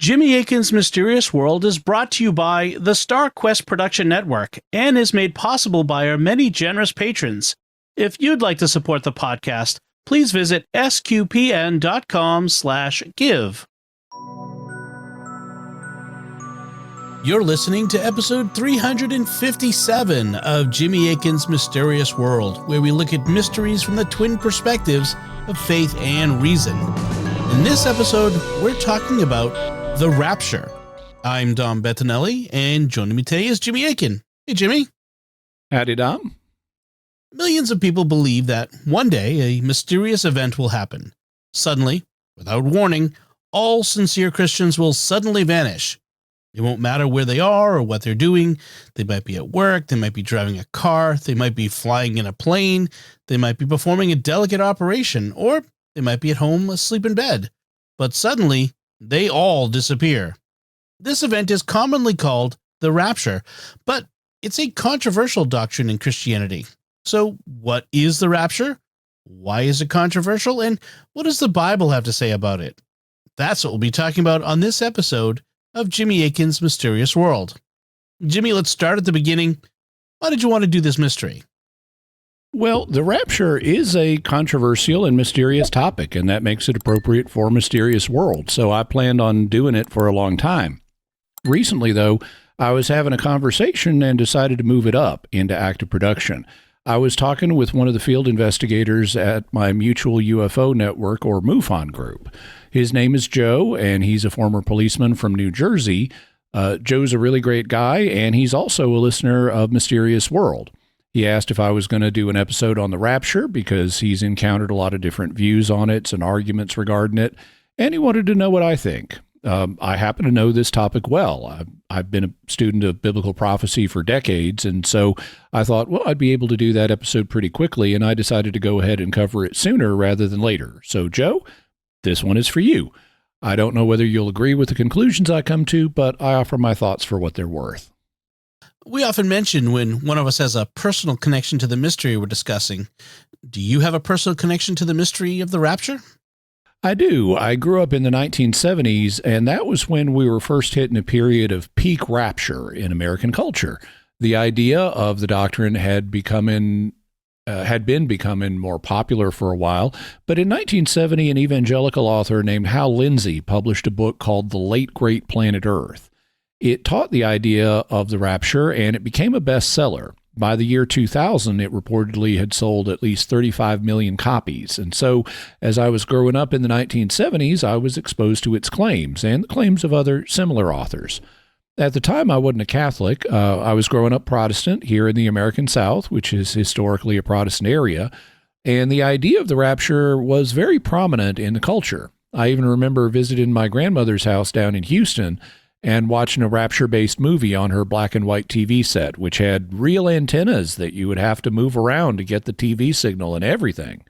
Jimmy Akin's Mysterious World is brought to you by the Star Quest Production Network and is made possible by our many generous patrons. If you'd like to support the podcast, please visit sqpn.com/give. You're listening to episode 357 of Jimmy Akin's Mysterious World, where we look at mysteries from the twin perspectives of faith and reason. In this episode, we're talking about the Rapture. I'm Dom Bettinelli, and joining me today is Jimmy Akin. Hey, Jimmy. Howdy, Dom. Millions of people believe that one day a mysterious event will happen. Suddenly, without warning, all sincere Christians will suddenly vanish. It won't matter where they are or what they're doing. They might be at work, they might be driving a car, they might be flying in a plane, they might be performing a delicate operation, or they might be at home asleep in bed. But suddenly, they all disappear. This event is commonly called the Rapture, but it's a controversial doctrine in Christianity. So what is the Rapture? Why is it controversial? And what does the Bible have to say about it? That's what we'll be talking about on this episode of Jimmy Akin's Mysterious World. Jimmy, let's start at the beginning. Why did you want to do this mystery? Well, the Rapture is a controversial and mysterious topic, and that makes it appropriate for Mysterious World, so I planned on doing it for a long time. Recently, though, I was having a conversation and decided to move it up into active production. I was talking with one of the field investigators at my Mutual UFO Network, or MUFON group. His name is Joe, and he's a former policeman from New Jersey. Joe's a really great guy, and he's also a listener of Mysterious World. He asked if I was going to do an episode on the Rapture because he's encountered a lot of different views on it and arguments regarding it, and he wanted to know what I think. I happen to know this topic well. I've been a student of biblical prophecy for decades, and so I thought, well, I'd be able to do that episode pretty quickly, and I decided to go ahead and cover it sooner rather than later. So, Joe, this one is for you. I don't know whether you'll agree with the conclusions I come to, but I offer my thoughts for what they're worth. We often mention when one of us has a personal connection to the mystery we're discussing. Do you have a personal connection to the mystery of the Rapture? I do. I grew up in the 1970s, and that was when we were first hitting a period of peak rapture in American culture. The idea of the doctrine had been becoming more popular for a while, but in 1970, an evangelical author named Hal Lindsey published a book called The Late Great Planet Earth. It taught the idea of the rapture, and it became a bestseller. By the year 2000, it reportedly had sold at least 35 million copies. And so, as I was growing up in the 1970s, I was exposed to its claims and the claims of other similar authors. At the time, I wasn't a Catholic. I was growing up Protestant here in the American South, which is historically a Protestant area. And the idea of the rapture was very prominent in the culture. I even remember visiting my grandmother's house down in Houston and watching a Rapture-based movie on her black and white TV set, which had real antennas that you would have to move around to get the TV signal and everything.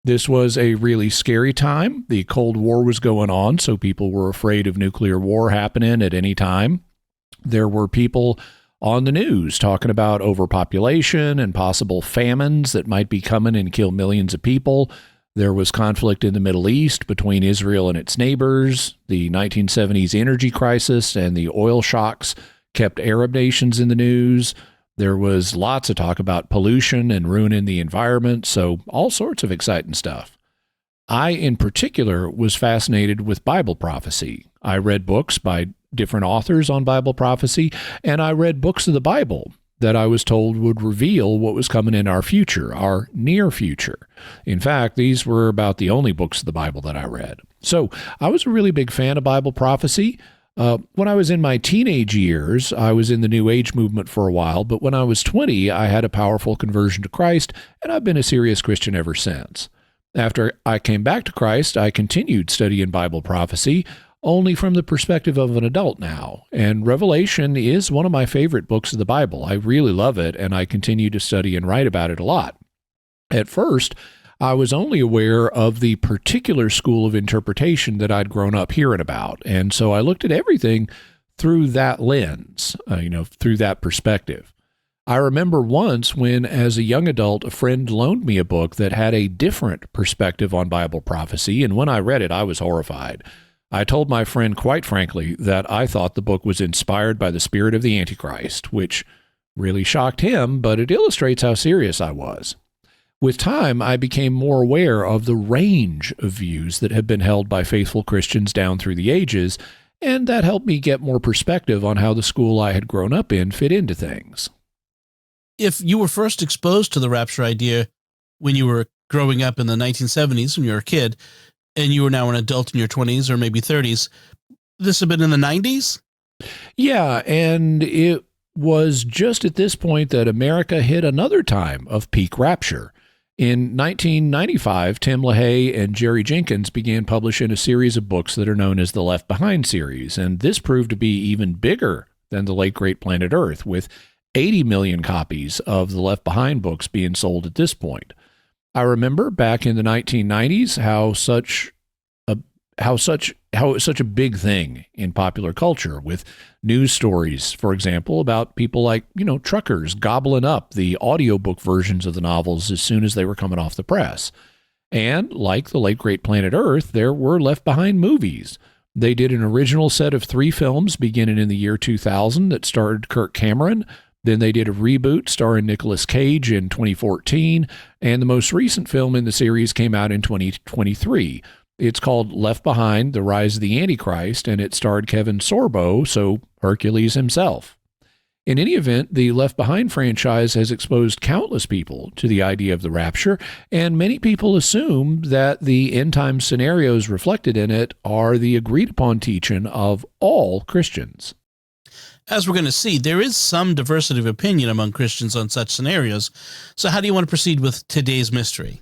This was a really scary time. The Cold War was going on, so people were afraid of nuclear war happening at any time. There were people on the news talking about overpopulation and possible famines that might be coming and kill millions of people. There was conflict in the Middle East between Israel and its neighbors. The 1970s energy crisis and the oil shocks kept Arab nations in the news. There was lots of talk about pollution and ruining the environment, so all sorts of exciting stuff. I, in particular, was fascinated with Bible prophecy. I read books by different authors on Bible prophecy, and I read books of the Bible that I was told would reveal what was coming in our future, our near future. In fact, these were about the only books of the Bible that I read. So I was a really big fan of Bible prophecy. When I was in my teenage years, I was in the New Age movement for a while, but when I was 20, I had a powerful conversion to Christ, and I've been a serious Christian ever since. After I came back to Christ, I continued studying Bible prophecy, only from the perspective of an adult now. And Revelation is one of my favorite books of the Bible. I really love it, and I continue to study and write about it a lot. At first, I was only aware of the particular school of interpretation that I'd grown up hearing about, and so I looked at everything through that lens, through that perspective. I remember once when, as a young adult, a friend loaned me a book that had a different perspective on Bible prophecy, and when I read it, I was horrified. I told my friend quite frankly that I thought the book was inspired by the spirit of the Antichrist, which really shocked him, but it illustrates how serious I was. With time, I became more aware of the range of views that have been held by faithful Christians down through the ages, and that helped me get more perspective on how the school I had grown up in fit into things. If you were first exposed to the rapture idea when you were growing up in the 1970s, when you were a kid, and you were now an adult in your 20s or maybe 30s, this had been in the 90s? Yeah, and it was just at this point that America hit another time of peak rapture. In 1995, Tim LaHaye and Jerry Jenkins began publishing a series of books that are known as the Left Behind series, and this proved to be even bigger than the late great Planet Earth, with 80 million copies of the Left Behind books being sold at this point. I remember back in the 1990s how it's such a big thing in popular culture, with news stories, for example, about people like, truckers gobbling up the audiobook versions of the novels as soon as they were coming off the press. And like the late great Planet Earth, there were Left Behind movies. They did an original set of 3 films beginning in the year 2000 that starred Kirk Cameron. Then they did a reboot starring Nicolas Cage in 2014, and the most recent film in the series came out in 2023. It's called Left Behind, The Rise of the Antichrist, and it starred Kevin Sorbo, so Hercules himself. In any event, the Left Behind franchise has exposed countless people to the idea of the rapture, and many people assume that the end-time scenarios reflected in it are the agreed-upon teaching of all Christians. As we're going to see, there is some diversity of opinion among Christians on such scenarios. So how do you want to proceed with today's mystery?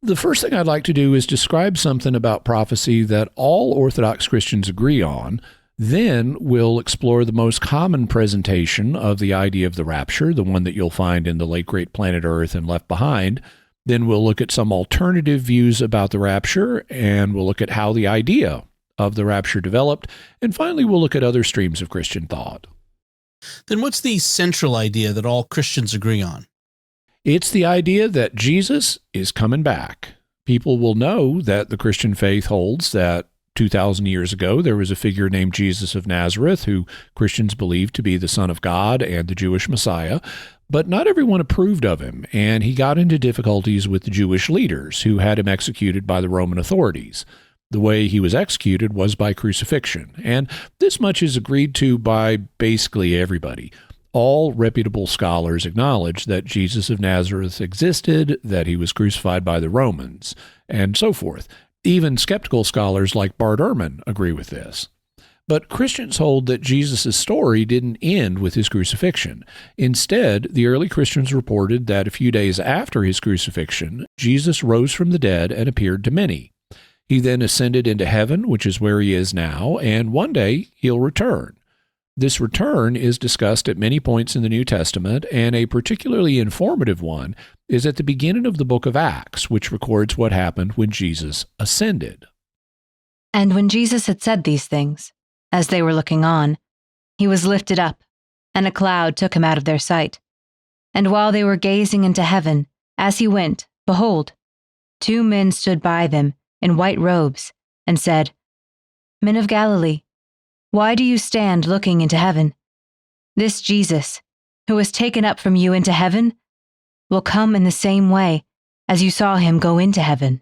The first thing I'd like to do is describe something about prophecy that all Orthodox Christians agree on. Then we'll explore the most common presentation of the idea of the rapture, the one that you'll find in the late great Planet Earth and Left Behind. Then we'll look at some alternative views about the rapture, and we'll look at how the idea of the rapture developed, and finally we'll look at other streams of Christian thought. Then what's the central idea that all Christians agree on? It's the idea that Jesus is coming back. People will know that the Christian faith holds that 2,000 years ago there was a figure named Jesus of Nazareth who Christians believed to be the Son of God and the Jewish Messiah, but not everyone approved of him, and he got into difficulties with the Jewish leaders who had him executed by the Roman authorities. The way he was executed was by crucifixion, and this much is agreed to by basically everybody. All reputable scholars acknowledge that Jesus of Nazareth existed, that he was crucified by the Romans, and so forth. Even skeptical scholars like Bart Ehrman agree with this. But Christians hold that Jesus' story didn't end with his crucifixion. Instead, the early Christians reported that a few days after his crucifixion, Jesus rose from the dead and appeared to many. He then ascended into heaven, which is where he is now, and one day he'll return. This return is discussed at many points in the New Testament, and a particularly informative one is at the beginning of the book of Acts, which records what happened when Jesus ascended. And when Jesus had said these things, as they were looking on, he was lifted up, and a cloud took him out of their sight. And while they were gazing into heaven, as he went, behold, 2 men stood by them in white robes, and said, Men of Galilee, why do you stand looking into heaven? This Jesus, who was taken up from you into heaven, will come in the same way as you saw him go into heaven.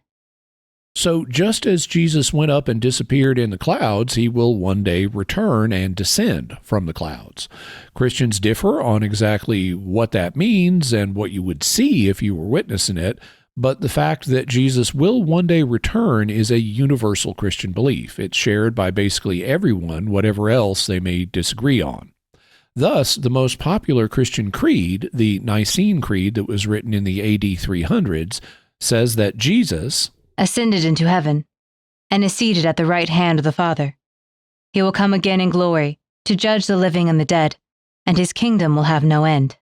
So just as Jesus went up and disappeared in the clouds, he will one day return and descend from the clouds. Christians differ on exactly what that means and what you would see if you were witnessing it, but the fact that Jesus will one day return is a universal Christian belief. It's shared by basically everyone, whatever else they may disagree on. Thus, the most popular Christian creed, the Nicene Creed that was written in the AD 300s, says that Jesus ascended into heaven and is seated at the right hand of the Father. He will come again in glory to judge the living and the dead, and his kingdom will have no end.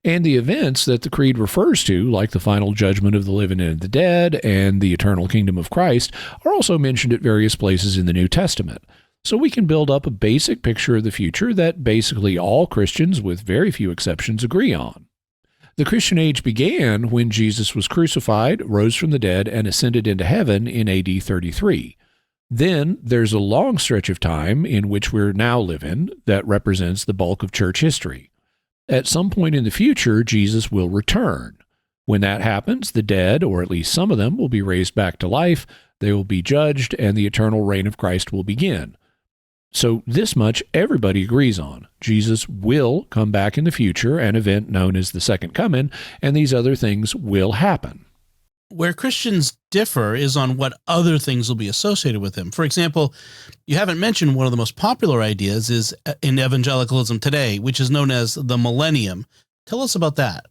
And the events that the creed refers to, like the final judgment of the living and the dead and the eternal kingdom of Christ, are also mentioned at various places in the New Testament. So we can build up a basic picture of the future that basically all Christians, with very few exceptions, agree on. The Christian age began when Jesus was crucified, rose from the dead, and ascended into heaven in AD 33. Then there's a long stretch of time in which we're now living that represents the bulk of church history. At some point in the future, Jesus will return. When that happens, the dead, or at least some of them, will be raised back to life, they will be judged, and the eternal reign of Christ will begin. So this much everybody agrees on. Jesus will come back in the future, an event known as the Second Coming, and these other things will happen. Where Christians differ is on what other things will be associated with him. For example, you haven't mentioned one of the most popular ideas is in evangelicalism today, which is known as the Millennium. Tell us about that.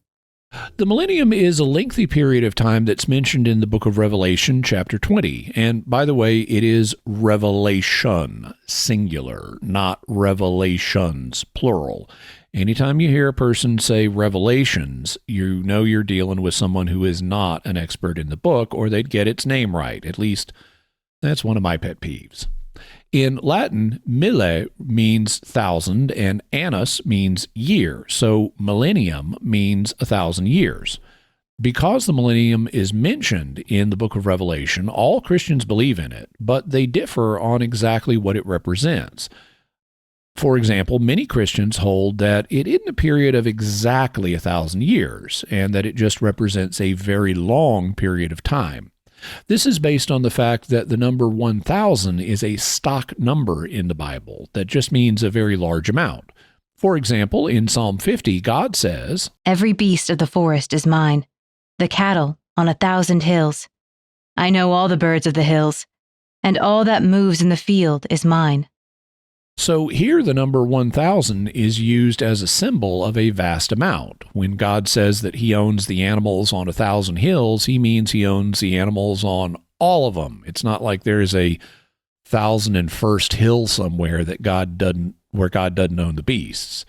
The Millennium is a lengthy period of time that's mentioned in the book of Revelation, chapter 20. And by the way, it is revelation, singular, not revelations, plural. Anytime you hear a person say revelations, you know you're dealing with someone who is not an expert in the book, or they'd get its name right. At least that's one of my pet peeves. In Latin, mille means 1,000 and annus means year. So millennium means 1,000 years. Because the millennium is mentioned in the book of Revelation, all Christians believe in it, but they differ on exactly what it represents. For example, many Christians hold that it isn't a period of exactly 1,000 years, and that it just represents a very long period of time. This is based on the fact that the number 1,000 is a stock number in the Bible that just means a very large amount. For example, in Psalm 50, God says, "Every beast of the forest is mine, the cattle on 1,000 hills. I know all the birds of the hills, and all that moves in the field is mine." So here the number 1,000 is used as a symbol of a vast amount. When God says that he owns the animals on 1,000 hills, he means he owns the animals on all of them. It's not like there's a 1,001st hill somewhere where God doesn't own the beasts.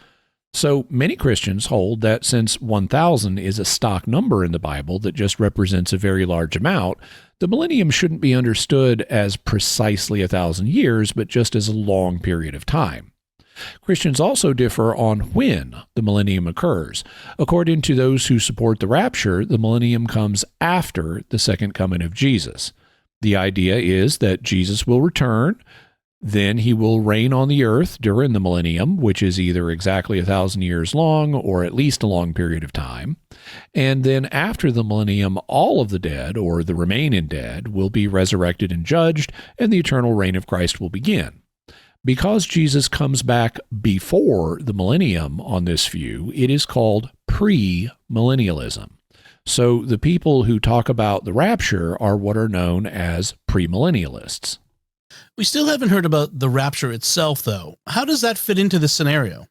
So many Christians hold that since 1,000 is a stock number in the Bible that just represents a very large amount, the millennium shouldn't be understood as precisely 1,000 years, but just as a long period of time. Christians also differ on when the millennium occurs. According to those who support the rapture, the millennium comes after the second coming of Jesus. The idea is that Jesus will return, then he will reign on the earth during the millennium, which is either exactly 1,000 years long or at least a long period of time. And then after the millennium, all of the dead, or the remaining dead, will be resurrected and judged, and the eternal reign of Christ will begin. Because Jesus comes back before the millennium on this view, it is called premillennialism. So the people who talk about the rapture are what are known as premillennialists. We still haven't heard about the rapture itself, though. How does that fit into this scenario?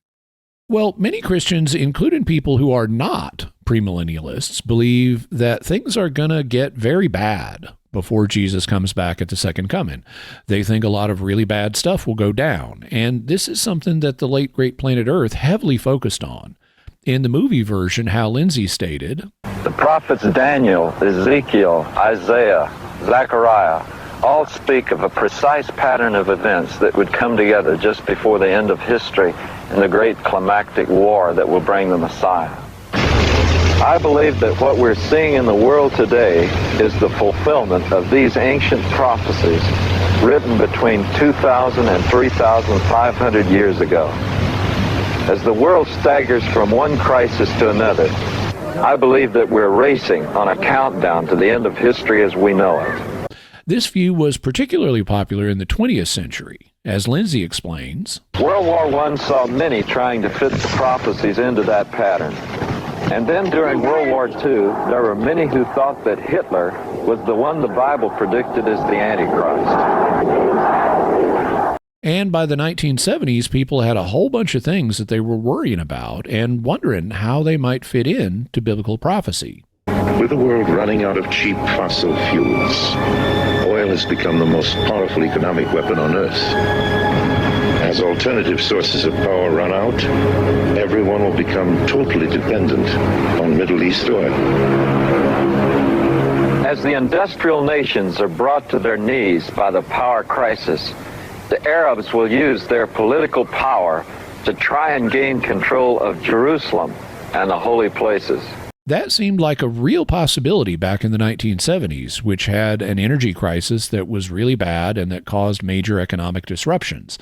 Well, many Christians, including people who are not premillennialists, believe that things are going to get very bad before Jesus comes back at the second coming. They think a lot of really bad stuff will go down, and this is something that the late great Planet Earth heavily focused on. In the movie version, Hal Lindsey stated, "The prophets Daniel, Ezekiel, Isaiah, Zechariah all speak of a precise pattern of events that would come together just before the end of history in the great climactic war that will bring the Messiah." I believe that what we're seeing in the world today is the fulfillment of these ancient prophecies written between 2,000 and 3,500 years ago. As the world staggers from one crisis to another, I believe that we're racing on a countdown to the end of history as we know it. This view was particularly popular in the 20th century. As Lindsay explains, World War I saw many trying to fit the prophecies into that pattern. And then during World War II, there were many who thought that Hitler was the one the Bible predicted as the Antichrist. and by the 1970s, people had a whole bunch of things that they were worrying about and wondering how they might fit in to biblical prophecy. With the world running out of cheap fossil fuels, oil has become the most powerful economic weapon on Earth. As alternative sources of power run out, everyone will become totally dependent on Middle East oil. As the industrial nations are brought to their knees by the power crisis, the Arabs will use their political power to try and gain control of Jerusalem and the holy places. That seemed like a real possibility back in the 1970s, which had an energy crisis that was really bad and that caused major economic disruptions.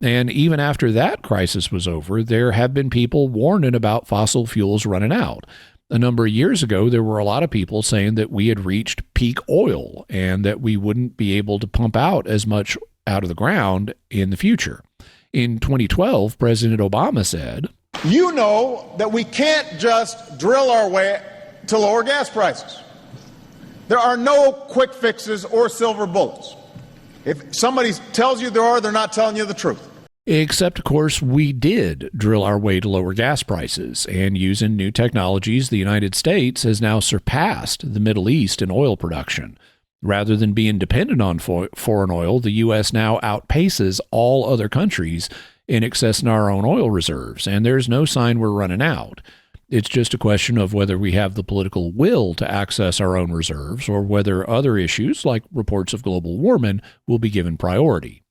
And even after that crisis was over, there have been people warning about fossil fuels running out. A number of years ago, there were a lot of people saying that we had reached peak oil and that we wouldn't be able to pump out as much out of the ground in the future. In 2012, President Obama said, "You know that we can't just drill our way to lower gas prices. There are no quick fixes or silver bullets. If somebody tells you there are, they're not telling you the truth." Except, of course, we did drill our way to lower gas prices, and using new technologies, the United States has now surpassed the Middle East in oil production. Rather than being dependent on foreign oil, the U.S. now outpaces all other countries in accessing our own oil reserves, and there's no sign we're running out. It's just a question of whether we have the political will to access our own reserves or whether other issues, like reports of global warming, will be given priority.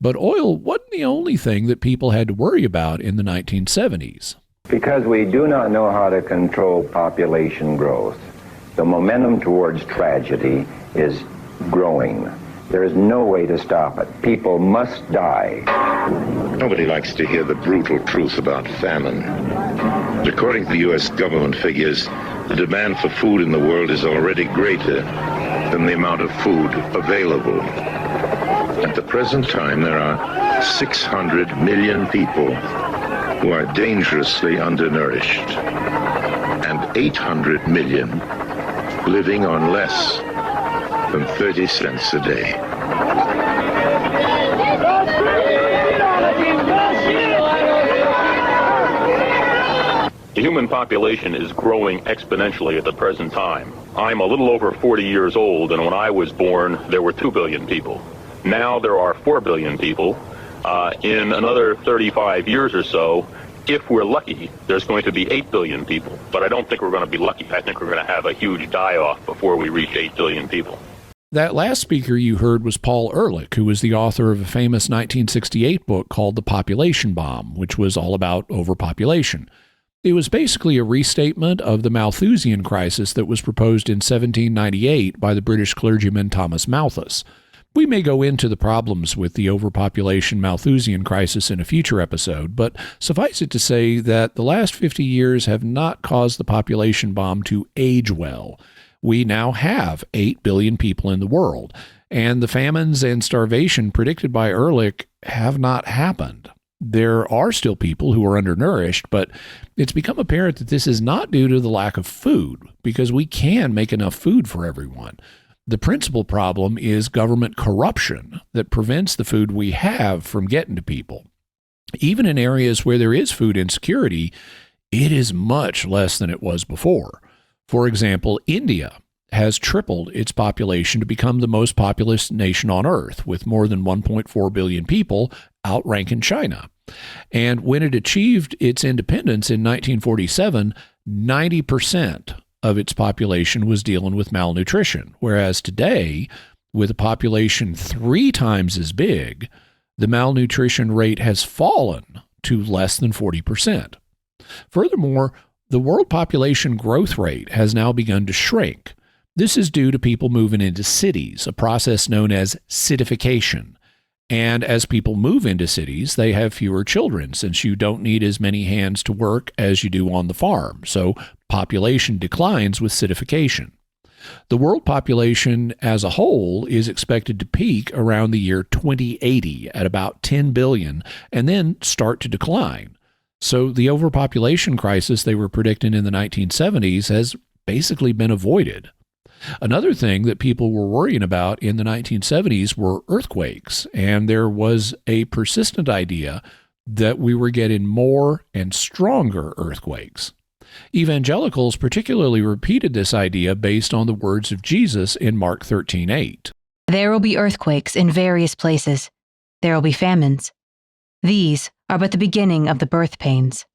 But oil wasn't the only thing that people had to worry about in the 1970s. Because we do not know how to control population growth, the momentum towards tragedy is growing. There is no way to stop it. People must die. Nobody likes to hear the brutal truth about famine. According to the U.S. government figures, the demand for food in the world is already greater than the amount of food available. At the present time, there are 600 million people who are dangerously undernourished, and 800 million living on less than 30 cents a day. The human population is growing exponentially at the present time. I'm a little over 40 years old, and when I was born, there were 2 billion people. Now there are 4 billion people. In another 35 years or so, if we're lucky, there's going to be 8 billion people. But I don't think we're going to be lucky. I think we're going to have a huge die-off before we reach 8 billion people. That last speaker you heard was Paul Ehrlich, who was the author of a famous 1968 book called The Population Bomb, which was all about overpopulation. It was basically a restatement of the Malthusian crisis that was proposed in 1798 by the British clergyman Thomas Malthus. We may go into the problems with the overpopulation Malthusian crisis in a future episode, but suffice it to say that the last 50 years have not caused the population bomb to age well. We now have 8 billion people in the world, and the famines and starvation predicted by Ehrlich have not happened. There are still people who are undernourished, but it's become apparent that this is not due to the lack of food, because we can make enough food for everyone. The principal problem is government corruption that prevents the food we have from getting to people. Even in areas where there is food insecurity, it is much less than it was before. For example, India has tripled its population to become the most populous nation on earth, with more than 1.4 billion people, outranking China. And when it achieved its independence in 1947, 90% of its population was dealing with malnutrition, whereas today, with a population 3 times as big, the malnutrition rate has fallen to less than 40%. Furthermore, the world population growth rate has now begun to shrink. This is due to people moving into cities, a process known as cityfication. And as people move into cities, they have fewer children, since you don't need as many hands to work as you do on the farm. So population declines with cityfication. The world population as a whole is expected to peak around the year 2080 at about 10 billion and then start to decline. So the overpopulation crisis they were predicting in the 1970s has basically been avoided. Another thing that people were worrying about in the 1970s were earthquakes, and there was a persistent idea that we were getting more and stronger earthquakes. Evangelicals particularly repeated this idea based on the words of Jesus in Mark 13:8. There will be earthquakes in various places. There will be famines. These are but the beginning of the birth pains.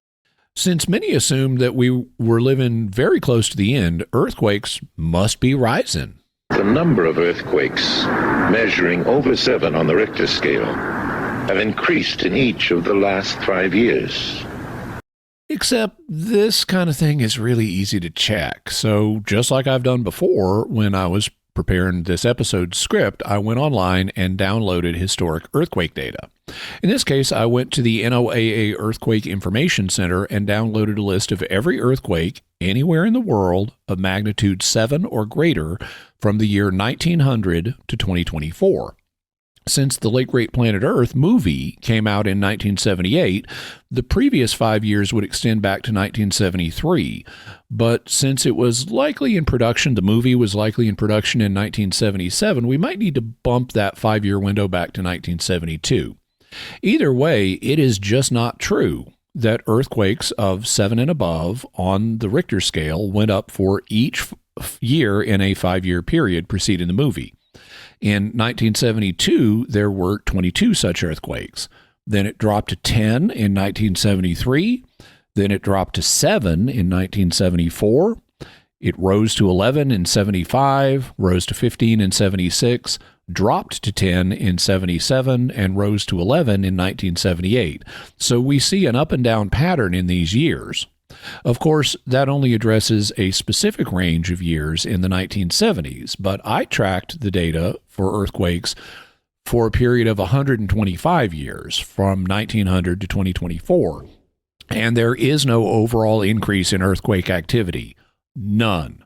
Since many assumed that we were living very close to the end, earthquakes must be rising. The number of earthquakes, measuring over 7 on the Richter scale, have increased in each of the last 5 years. Except this kind of thing is really easy to check. So just like I've done before when I was preparing this episode script, I went online and downloaded historic earthquake data. In this case, I went to the NOAA Earthquake Information Center and downloaded a list of every earthquake anywhere in the world of magnitude 7 or greater from the year 1900 to 2024. Since the late great planet Earth movie came out in 1978, the previous 5 years would extend back to 1973. But since it was likely in production, the movie was likely in production in 1977, we might need to bump that 5-year window back to 1972. Either way, it is just not true that earthquakes of 7 and above on the Richter scale went up for each year in a 5-year period preceding the movie. In 1972, there were 22 such earthquakes. Then it dropped to 10 in 1973. Then it dropped to 7 in 1974. It rose to 11 in 75, rose to 15 in 76, dropped to 10 in 77, and rose to 11 in 1978. So we see an up and down pattern in these years. Of course, that only addresses a specific range of years in the 1970s, but I tracked the data for earthquakes for a period of 125 years, from 1900 to 2024. And there is no overall increase in earthquake activity. None.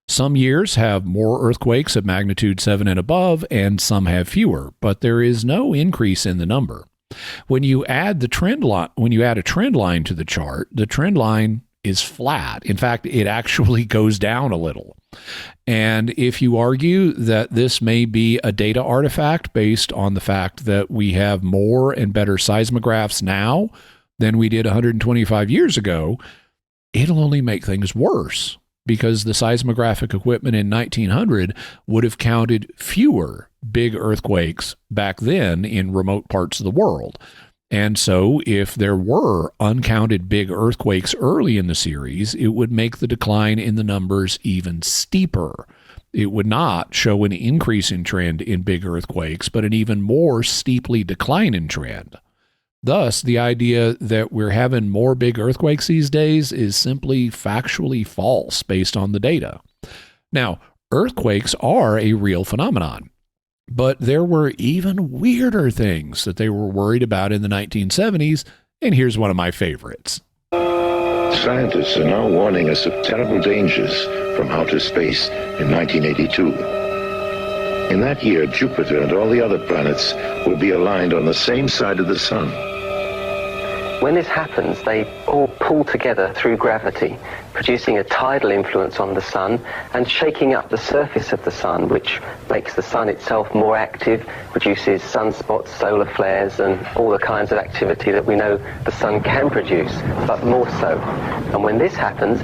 Some years have more earthquakes of magnitude 7 and above, and some have fewer, but there is no increase in the number. When you add a trend line to the chart, the trend line is flat. In fact, it actually goes down a little. And if you argue that this may be a data artifact based on the fact that we have more and better seismographs now than we did 125 years ago, it'll only make things worse, because the seismographic equipment in 1900 would have counted fewer big earthquakes back then in remote parts of the world. And so if there were uncounted big earthquakes early in the series, it would make the decline in the numbers even steeper. It would not show an increase in trend in big earthquakes, but an even more steeply declining trend. Thus, the idea that we're having more big earthquakes these days is simply factually false based on the data. Now, earthquakes are a real phenomenon, but there were even weirder things that they were worried about in the 1970s, and here's one of my favorites. Scientists are now warning us of terrible dangers from outer space in 1982. In that year, Jupiter and all the other planets will be aligned on the same side of the sun. When this happens, they all pull together through gravity, producing a tidal influence on the sun and shaking up the surface of the sun, which makes the sun itself more active, produces sunspots, solar flares, and all the kinds of activity that we know the sun can produce, but more so. And when this happens,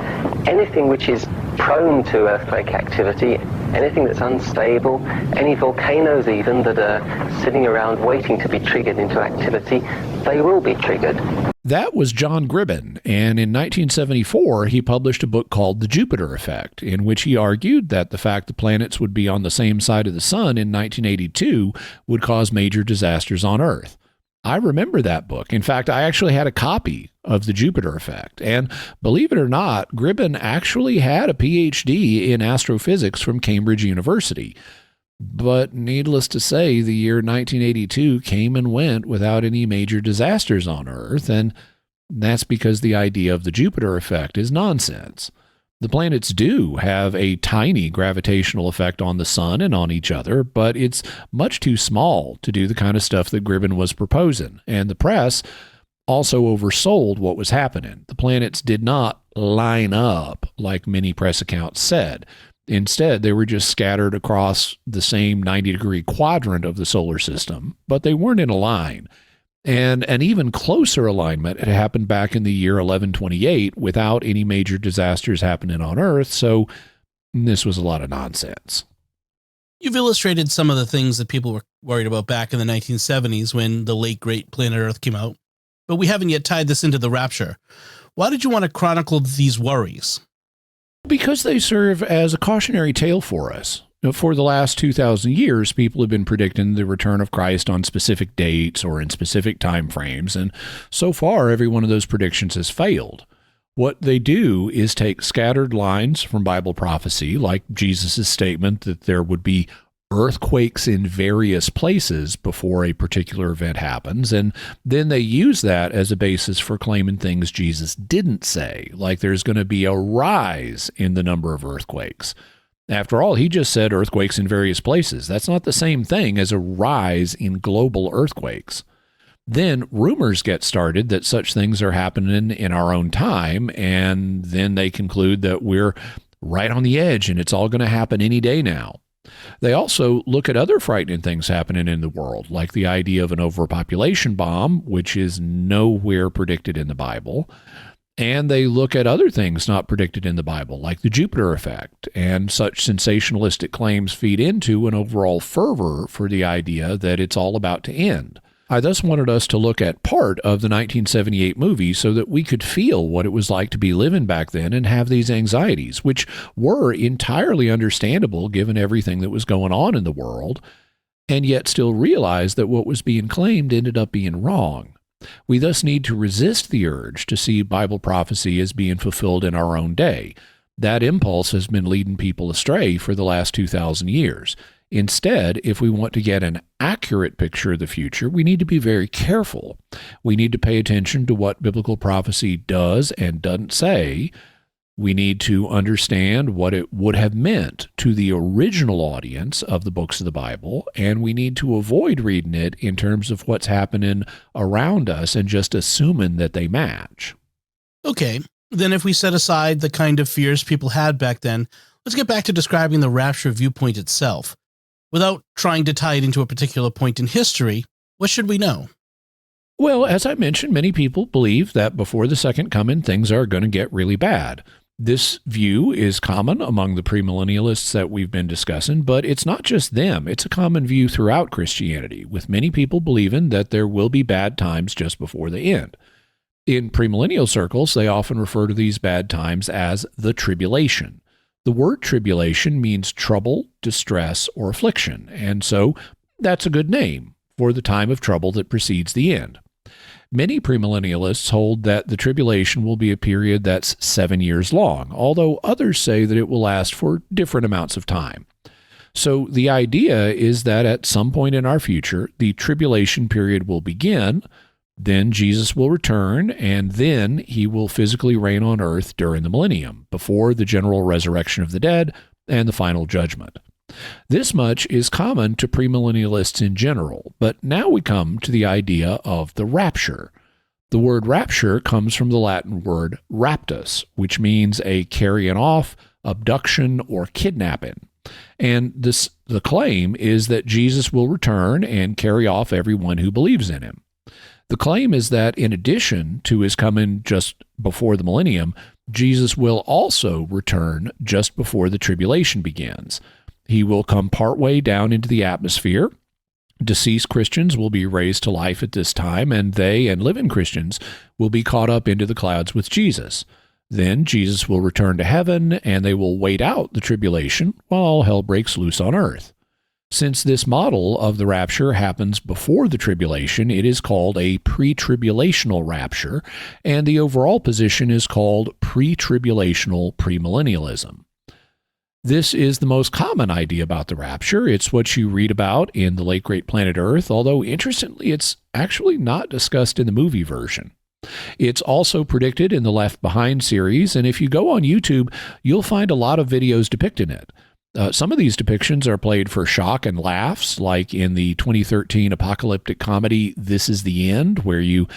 anything which is prone to earthquake activity, anything that's unstable, any volcanoes even that are sitting around waiting to be triggered into activity, they will be triggered. That was John Gribben, and in 1974 he published a book called The Jupiter Effect, in which he argued that the fact the planets would be on the same side of the sun in 1982 would cause major disasters on Earth. I remember that book. In fact, I actually had a copy of The Jupiter Effect, and believe it or not, Gribben actually had a PhD in astrophysics from Cambridge University. But needless to say, the year 1982 came and went without any major disasters on Earth, and that's because the idea of the Jupiter effect is nonsense. The planets do have a tiny gravitational effect on the sun and on each other, but it's much too small to do the kind of stuff that Gribben was proposing, and the press also oversold what was happening. The planets did not line up like many press accounts said. Instead, they were just scattered across the same 90-degree quadrant of the solar system, but they weren't in a line. And an even closer alignment had happened back in the year 1128 without any major disasters happening on Earth, so this was a lot of nonsense. You've illustrated some of the things that people were worried about back in the 1970s when the late great planet Earth came out, but we haven't yet tied this into the Rapture. Why did you want to chronicle these worries? Because they serve as a cautionary tale for us. For the last 2,000 years, people have been predicting the return of Christ on specific dates or in specific time frames, and so far, every one of those predictions has failed. What they do is take scattered lines from Bible prophecy, like Jesus' statement that there would be earthquakes in various places before a particular event happens, and then they use that as a basis for claiming things Jesus didn't say, like there's going to be a rise in the number of earthquakes. After all, he just said earthquakes in various places. That's not the same thing as a rise in global earthquakes. Then rumors get started that such things are happening in our own time, and then they conclude that we're right on the edge and it's all going to happen any day now. They also look at other frightening things happening in the world, like the idea of an overpopulation bomb, which is nowhere predicted in the Bible. And they look at other things not predicted in the Bible, like the Jupiter effect, and such sensationalistic claims feed into an overall fervor for the idea that it's all about to end. I thus wanted us to look at part of the 1978 movie so that we could feel what it was like to be living back then and have these anxieties, which were entirely understandable given everything that was going on in the world, and yet still realize that what was being claimed ended up being wrong. We thus need to resist the urge to see Bible prophecy as being fulfilled in our own day. That impulse has been leading people astray for the last 2,000 years. Instead, if we want to get an accurate picture of the future, we need to be very careful. We need to pay attention to what biblical prophecy does and doesn't say. We need to understand what it would have meant to the original audience of the books of the Bible, and we need to avoid reading it in terms of what's happening around us and just assuming that they match. Okay, then if we set aside the kind of fears people had back then, let's get back to describing the rapture viewpoint itself. Without trying to tie it into a particular point in history, what should we know? Well, as I mentioned, many people believe that before the second coming, things are going to get really bad. This view is common among the premillennialists that we've been discussing, but it's not just them. It's a common view throughout Christianity, with many people believing that there will be bad times just before the end. In premillennial circles, they often refer to these bad times as the tribulation. The word tribulation means trouble, distress, or affliction, and so that's a good name for the time of trouble that precedes the end. Many premillennialists hold that the tribulation will be a period that's 7 years long, although others say that it will last for different amounts of time. So the idea is that at some point in our future, the tribulation period will begin, then Jesus will return, and then he will physically reign on earth during the millennium, before the general resurrection of the dead and the final judgment. This much is common to premillennialists in general, but now we come to the idea of the rapture. The word rapture comes from the Latin word raptus, which means a carrying off, abduction, or kidnapping. And the claim is that Jesus will return and carry off everyone who believes in him. The claim is that in addition to his coming just before the millennium, Jesus will also return just before the tribulation begins. He will come partway down into the atmosphere. Deceased Christians will be raised to life at this time, and they and living Christians will be caught up into the clouds with Jesus. Then Jesus will return to heaven, and they will wait out the tribulation while all hell breaks loose on earth. Since this model of the rapture happens before the tribulation, it is called a pre-tribulational rapture, and the overall position is called pre-tribulational premillennialism. This is the most common idea about the rapture. It's what you read about in The Late Great Planet Earth, although interestingly, it's actually not discussed in the movie version. It's also predicted in the Left Behind series, and if you go on YouTube, you'll find a lot of videos depicting it. Some of these depictions are played for shock and laughs, like in the 2013 apocalyptic comedy This Is the End, where you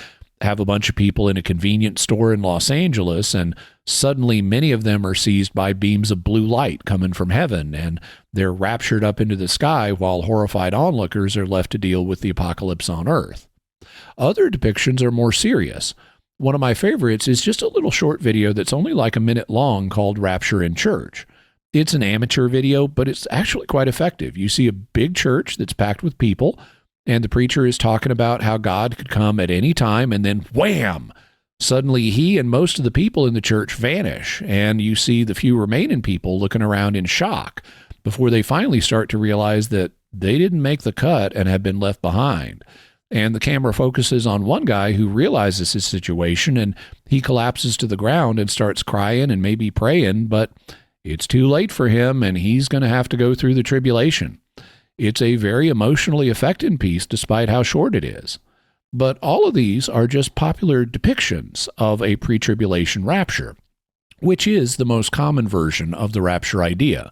have a bunch of people in a convenience store in Los Angeles, and suddenly many of them are seized by beams of blue light coming from heaven, and they're raptured up into the sky while horrified onlookers are left to deal with the apocalypse on Earth. Other depictions are more serious. One of my favorites is just a little short video that's only like a minute long called Rapture in Church. It's an amateur video, but it's actually quite effective. You see a big church that's packed with people, and the preacher is talking about how God could come at any time, and then wham! Suddenly he and most of the people in the church vanish, and you see the few remaining people looking around in shock before they finally start to realize that they didn't make the cut and have been left behind. And the camera focuses on one guy who realizes his situation, and he collapses to the ground and starts crying and maybe praying, but it's too late for him, and he's going to have to go through the tribulation. It's a very emotionally affecting piece, despite how short it is. But all of these are just popular depictions of a pre-tribulation rapture, which is the most common version of the rapture idea.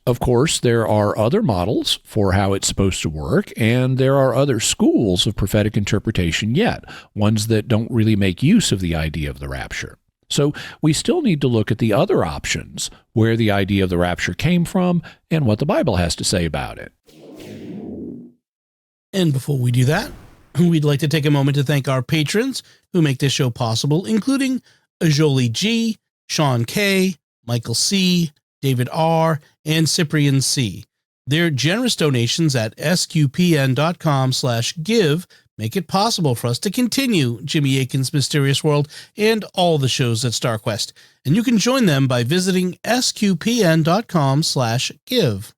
Of course, there are other models for how it's supposed to work, and there are other schools of prophetic interpretation yet, ones that don't really make use of the idea of the rapture. So we still need to look at the other options, where the idea of the rapture came from and what the Bible has to say about it. And before we do that, we'd like to take a moment to thank our patrons who make this show possible, including Ajoli G, Sean K, Michael C, David R, and Cyprian C. Their generous donations at sqpn.com/give make it possible for us to continue Jimmy Akin's Mysterious World and all the shows at StarQuest. And you can join them by visiting sqpn.com/give.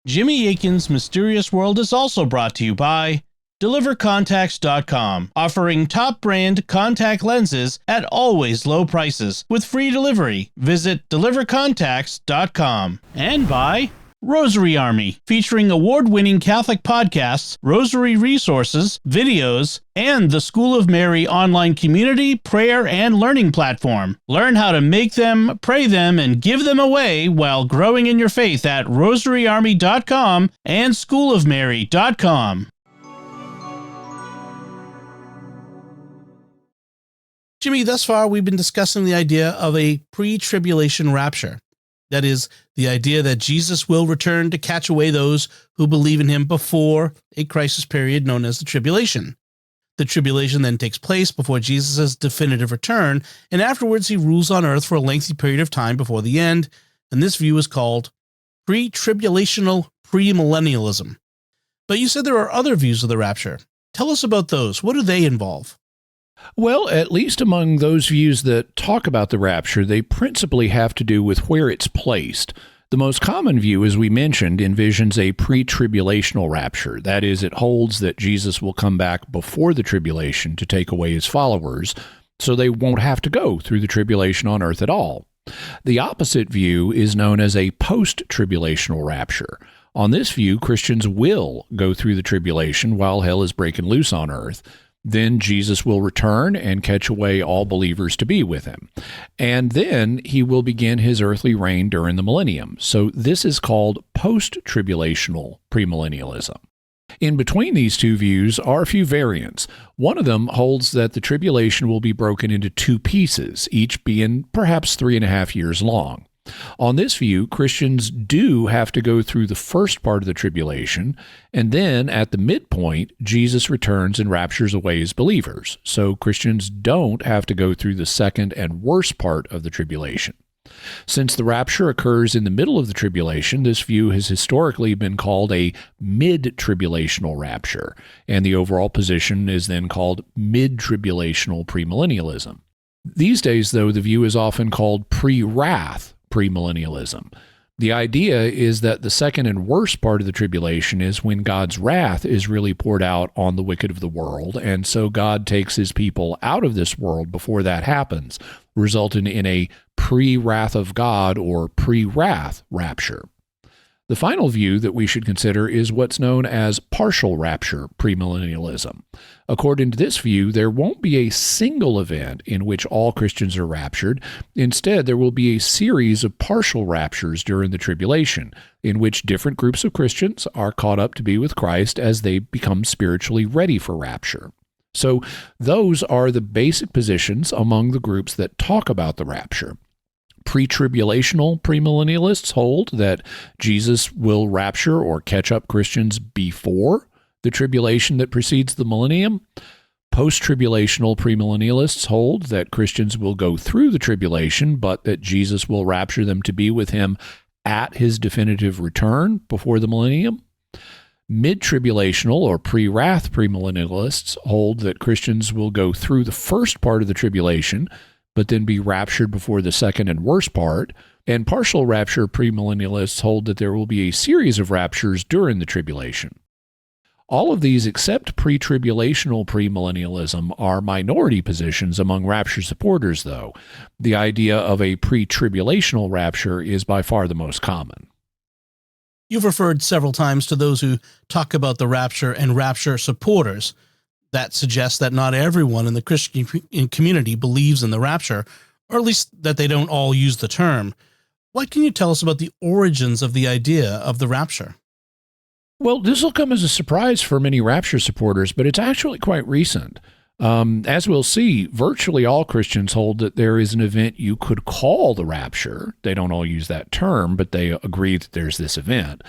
Jimmy Akin's Mysterious World is also brought to you by DeliverContacts.com, offering top brand contact lenses at always low prices with free delivery. Visit DeliverContacts.com. And by Rosary Army, featuring award-winning Catholic podcasts, rosary resources, videos, and the School of Mary online community, prayer, and learning platform. Learn how to make them, pray them, and give them away while growing in your faith at rosaryarmy.com and schoolofmary.com. Jimmy, thus far we've been discussing the idea of a pre-tribulation rapture. That is, the idea that Jesus will return to catch away those who believe in him before a crisis period known as the tribulation. The tribulation then takes place before Jesus' definitive return, and afterwards he rules on earth for a lengthy period of time before the end, and this view is called pre-tribulational premillennialism. But you said there are other views of the rapture. Tell us about those. What do they involve? Well, at least among those views that talk about the rapture, they principally have to do with where it's placed. The most common view, as we mentioned, envisions a pre-tribulational rapture. That is, it holds that Jesus will come back before the tribulation to take away his followers, so they won't have to go through the tribulation on earth at all. The opposite view is known as a post-tribulational rapture. On this view, Christians will go through the tribulation while hell is breaking loose on earth. Then Jesus will return and catch away all believers to be with him. And then he will begin his earthly reign during the millennium. So this is called post-tribulational premillennialism. In between these two views are a few variants. One of them holds that the tribulation will be broken into two pieces, each being perhaps 3.5 years long. On this view, Christians do have to go through the first part of the tribulation, and then at the midpoint, Jesus returns and raptures away his believers. So Christians don't have to go through the second and worst part of the tribulation. Since the rapture occurs in the middle of the tribulation, this view has historically been called a mid-tribulational rapture, and the overall position is then called mid-tribulational premillennialism. These days, though, the view is often called pre-wrath premillennialism. The idea is that the second and worst part of the tribulation is when God's wrath is really poured out on the wicked of the world, and so God takes his people out of this world before that happens, resulting in a pre-wrath of God or pre-wrath rapture. The final view that we should consider is what's known as partial rapture premillennialism. According to this view, there won't be a single event in which all Christians are raptured. Instead, there will be a series of partial raptures during the tribulation, in which different groups of Christians are caught up to be with Christ as they become spiritually ready for rapture. So those are the basic positions among the groups that talk about the rapture. Pre-tribulational premillennialists hold that Jesus will rapture or catch up Christians before the tribulation that precedes the millennium. Post-tribulational premillennialists hold that Christians will go through the tribulation, but that Jesus will rapture them to be with him at his definitive return before the millennium. Mid-tribulational or pre-wrath premillennialists hold that Christians will go through the first part of the tribulation, but then be raptured before the second and worst part. And partial rapture premillennialists hold that there will be a series of raptures during the tribulation. All of these, except pre-tribulational premillennialism, are minority positions among rapture supporters, though. The idea of a pre-tribulational rapture is by far the most common. You've referred several times to those who talk about the rapture and rapture supporters. That suggests that not everyone in the Christian community believes in the rapture, or at least that they don't all use the term. What can you tell us about the origins of the idea of the rapture? Well, this will come as a surprise for many rapture supporters, but it's actually quite recent. As we'll see, virtually all Christians hold that there is an event you could call the rapture. They don't all use that term, but they agree that there's this event.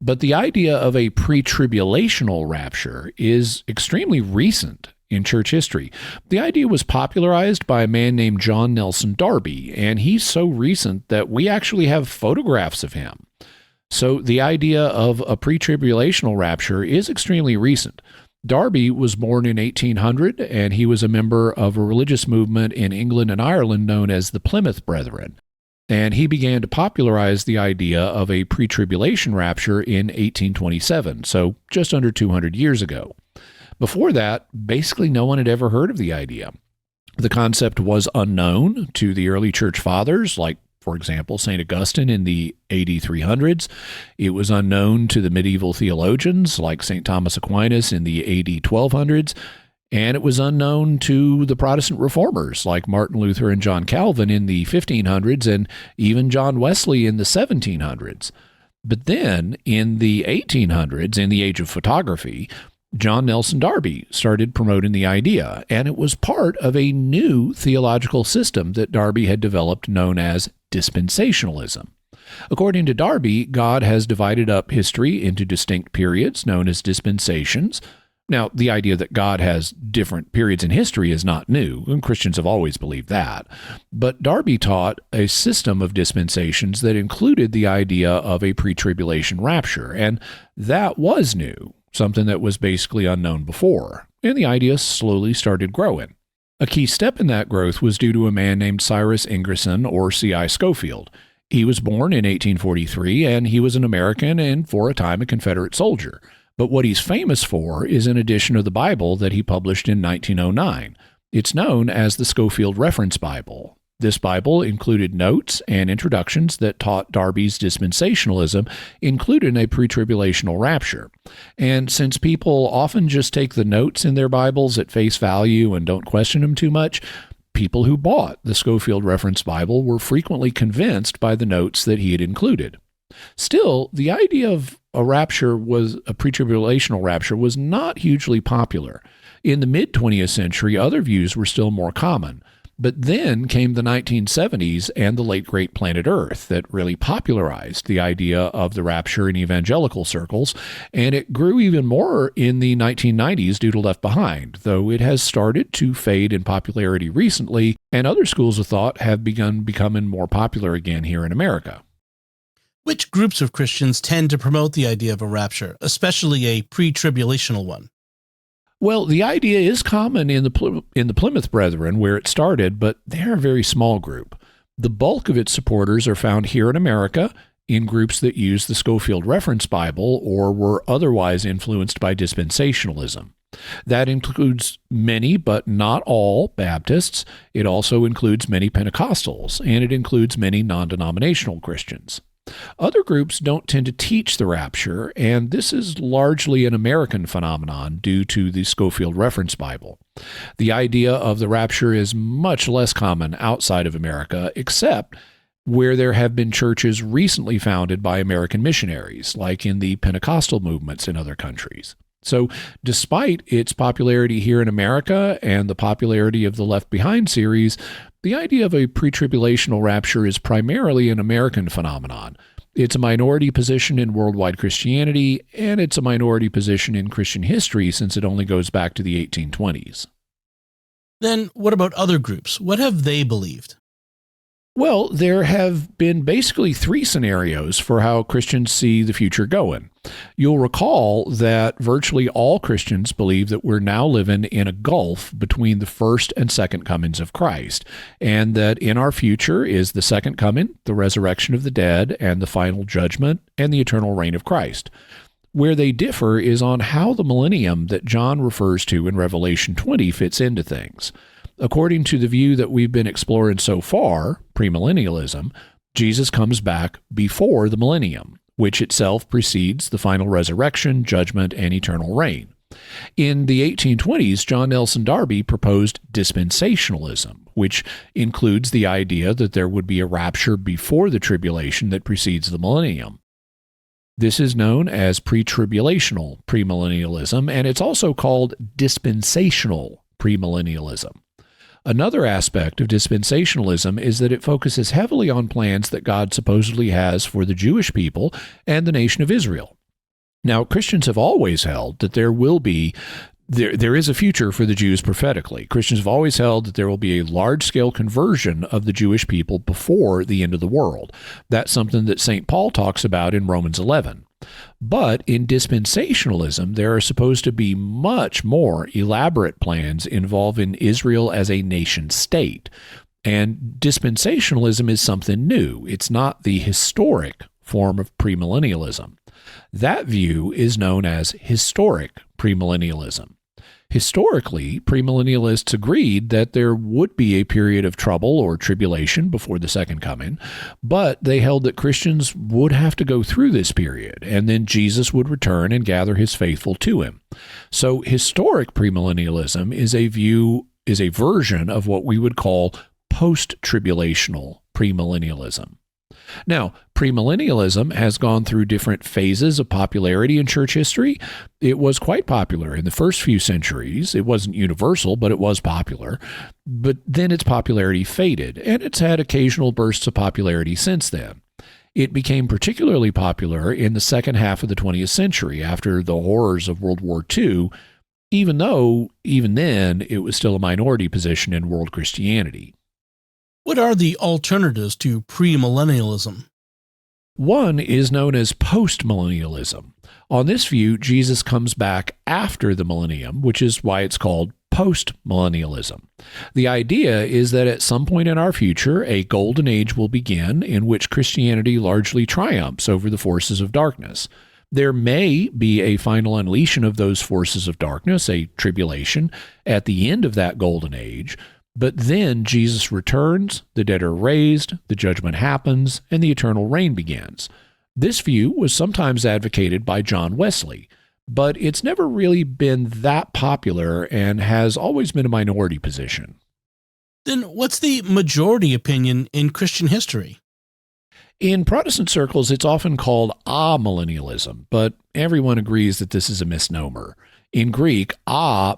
But the idea of a pre-tribulational rapture is extremely recent in church history. The idea was popularized by a man named John Nelson Darby, and he's so recent that we actually have photographs of him. So the idea of a pre-tribulational rapture is extremely recent. Darby was born in 1800, and he was a member of a religious movement in England and Ireland known as the Plymouth Brethren. And he began to popularize the idea of a pre-tribulation rapture in 1827, so just under 200 years ago. Before that, basically no one had ever heard of the idea. The concept was unknown to the early church fathers, like, for example, St. Augustine in the AD 300s. It was unknown to the medieval theologians, like St. Thomas Aquinas in the AD 1200s. And it was unknown to the Protestant reformers, like Martin Luther and John Calvin in the 1500s, and even John Wesley in the 1700s. But then, in the 1800s, in the age of photography, John Nelson Darby started promoting the idea, and it was part of a new theological system that Darby had developed known as dispensationalism. According to Darby, God has divided up history into distinct periods known as dispensations. Now, the idea that God has different periods in history is not new, and Christians have always believed that. But Darby taught a system of dispensations that included the idea of a pre-tribulation rapture, and that was new, something that was basically unknown before, and the idea slowly started growing. A key step in that growth was due to a man named Cyrus Ingerson, or C.I. Schofield. He was born in 1843, and he was an American and, for a time, a Confederate soldier. But what he's famous for is an edition of the Bible that he published in 1909. It's known as the Schofield Reference Bible. This Bible included notes and introductions that taught Darby's dispensationalism, including a pre-tribulational rapture. And since people often just take the notes in their Bibles at face value and don't question them too much, people who bought the Schofield Reference Bible were frequently convinced by the notes that he had included. Still, the idea of a pre-tribulational rapture was not hugely popular. In the mid-20th century, other views were still more common. But then came the 1970s and the late great Planet Earth that really popularized the idea of the rapture in evangelical circles, and it grew even more in the 1990s due to Left Behind, though it has started to fade in popularity recently, and other schools of thought have begun becoming more popular again here in America. Which groups of Christians tend to promote the idea of a rapture, especially a pre-tribulational one? Well, the idea is common in the Plymouth Brethren, where it started, but they're a very small group. The bulk of its supporters are found here in America in groups that use the Schofield Reference Bible or were otherwise influenced by dispensationalism. That includes many, but not all, Baptists. It also includes many Pentecostals, and it includes many non-denominational Christians. Other groups don't tend to teach the rapture, and this is largely an American phenomenon due to the Schofield Reference Bible. The idea of the rapture is much less common outside of America, except where there have been churches recently founded by American missionaries, like in the Pentecostal movements in other countries. So despite its popularity here in America and the popularity of the Left Behind series, the idea of a pre-tribulational rapture is primarily an American phenomenon. It's a minority position in worldwide Christianity, and it's a minority position in Christian history since it only goes back to the 1820s. Then what about other groups? What have they believed? Well, there have been basically three scenarios for how Christians see the future going. You'll recall that virtually all Christians believe that we're now living in a gulf between the first and second comings of Christ, and that in our future is the second coming, the resurrection of the dead, and the final judgment, and the eternal reign of Christ. Where they differ is on how the millennium that John refers to in Revelation 20 fits into things. According to the view that we've been exploring so far, premillennialism, Jesus comes back before the millennium, which itself precedes the final resurrection, judgment, and eternal reign. In the 1820s, John Nelson Darby proposed dispensationalism, which includes the idea that there would be a rapture before the tribulation that precedes the millennium. This is known as pre-tribulational premillennialism, and it's also called dispensational premillennialism. Another aspect of dispensationalism is that it focuses heavily on plans that God supposedly has for the Jewish people and the nation of Israel. Now, Christians have always held that there is a future for the Jews prophetically. Christians have always held that there will be a large-scale conversion of the Jewish people before the end of the world. That's something that St. Paul talks about in Romans 11. But in dispensationalism, there are supposed to be much more elaborate plans involving Israel as a nation-state. And dispensationalism is something new. It's not the historic form of premillennialism. That view is known as historic premillennialism. Historically, premillennialists agreed that there would be a period of trouble or tribulation before the second coming, but they held that Christians would have to go through this period, and then Jesus would return and gather his faithful to him. So historic premillennialism is a version of what we would call post-tribulational premillennialism. Now, premillennialism has gone through different phases of popularity in church history. It was quite popular in the first few centuries. It wasn't universal, but it was popular. But then its popularity faded, and it's had occasional bursts of popularity since then. It became particularly popular in the second half of the 20th century after the horrors of World War II, even though even then it was still a minority position in world Christianity. What are the alternatives to premillennialism? One is known as postmillennialism. On this view, Jesus comes back after the millennium, which is why it's called postmillennialism. The idea is that at some point in our future, a golden age will begin in which Christianity largely triumphs over the forces of darkness. There may be a final unleashing of those forces of darkness, a tribulation, at the end of that golden age. But then Jesus returns, the dead are raised, the judgment happens, and the eternal reign begins. This view was sometimes advocated by John Wesley, but it's never really been that popular and has always been a minority position. Then what's the majority opinion in Christian history? In Protestant circles, it's often called amillennialism, but everyone agrees that this is a misnomer. In Greek,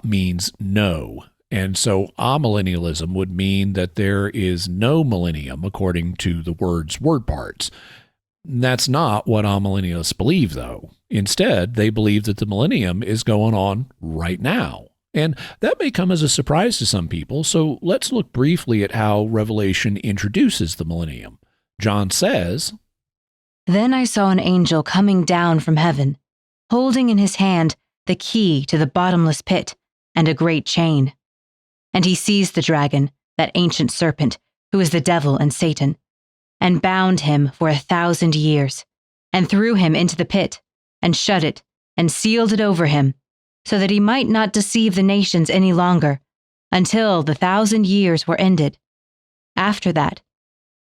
means no. And so amillennialism would mean that there is no millennium according to the word's word parts. That's not what amillennialists believe, though. Instead, they believe that the millennium is going on right now. And that may come as a surprise to some people, so let's look briefly at how Revelation introduces the millennium. John says, "Then I saw an angel coming down from heaven, holding in his hand the key to the bottomless pit and a great chain. And he seized the dragon, that ancient serpent, who is the devil and Satan, and bound him for 1,000 years, and threw him into the pit, and shut it, and sealed it over him, so that he might not deceive the nations any longer, until the 1,000 years were ended. After that,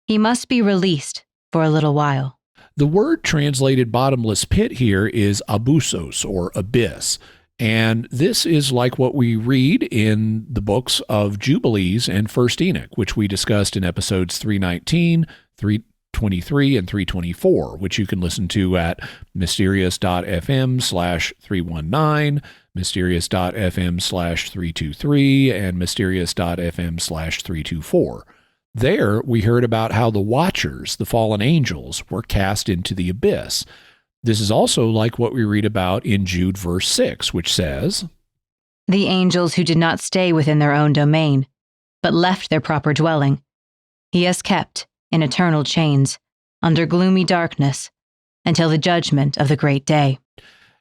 he must be released for a little while." The word translated bottomless pit here is abyssos, or abyss. And this is like what we read in the books of Jubilees and First Enoch, which we discussed in episodes 319, 323, and 324, which you can listen to at mysterious.fm/319, mysterious.fm/323, and mysterious.fm/324. There, we heard about how the Watchers, the fallen angels, were cast into the abyss. This is also like what we read about in Jude verse 6, which says, "The angels who did not stay within their own domain, but left their proper dwelling, he has kept in eternal chains, under gloomy darkness, until the judgment of the great day."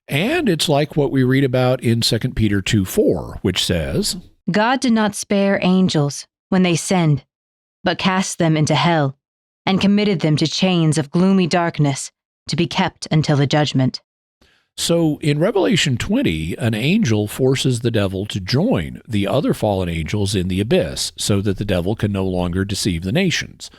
And it's like what we read about in 2 Peter 2:4, which says, "God did not spare angels when they sinned, but cast them into hell, and committed them to chains of gloomy darkness, to be kept until the judgment." So in Revelation 20, an angel forces the devil to join the other fallen angels in the abyss so that the devil can no longer deceive the nations.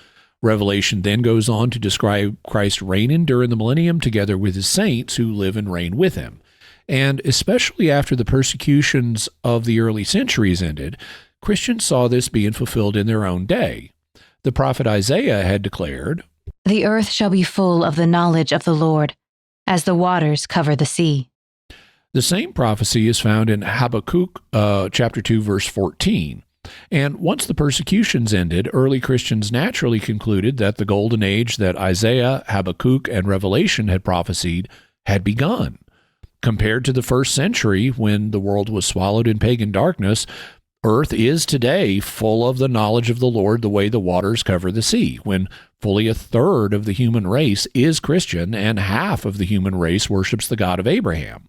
Revelation then goes on to describe Christ reigning during the millennium together with his saints who live and reign with him. And especially after the persecutions of the early centuries ended, Christians saw this being fulfilled in their own day. The prophet Isaiah had declared, "The earth shall be full of the knowledge of the Lord, as the waters cover the sea." The same prophecy is found in Habakkuk chapter 2, verse 14. And once the persecutions ended, early Christians naturally concluded that the golden age that Isaiah, Habakkuk, and Revelation had prophesied had begun. Compared to the first century, when the world was swallowed in pagan darkness, earth is today full of the knowledge of the Lord the way the waters cover the sea, when fully a third of the human race is Christian and half of the human race worships the God of Abraham.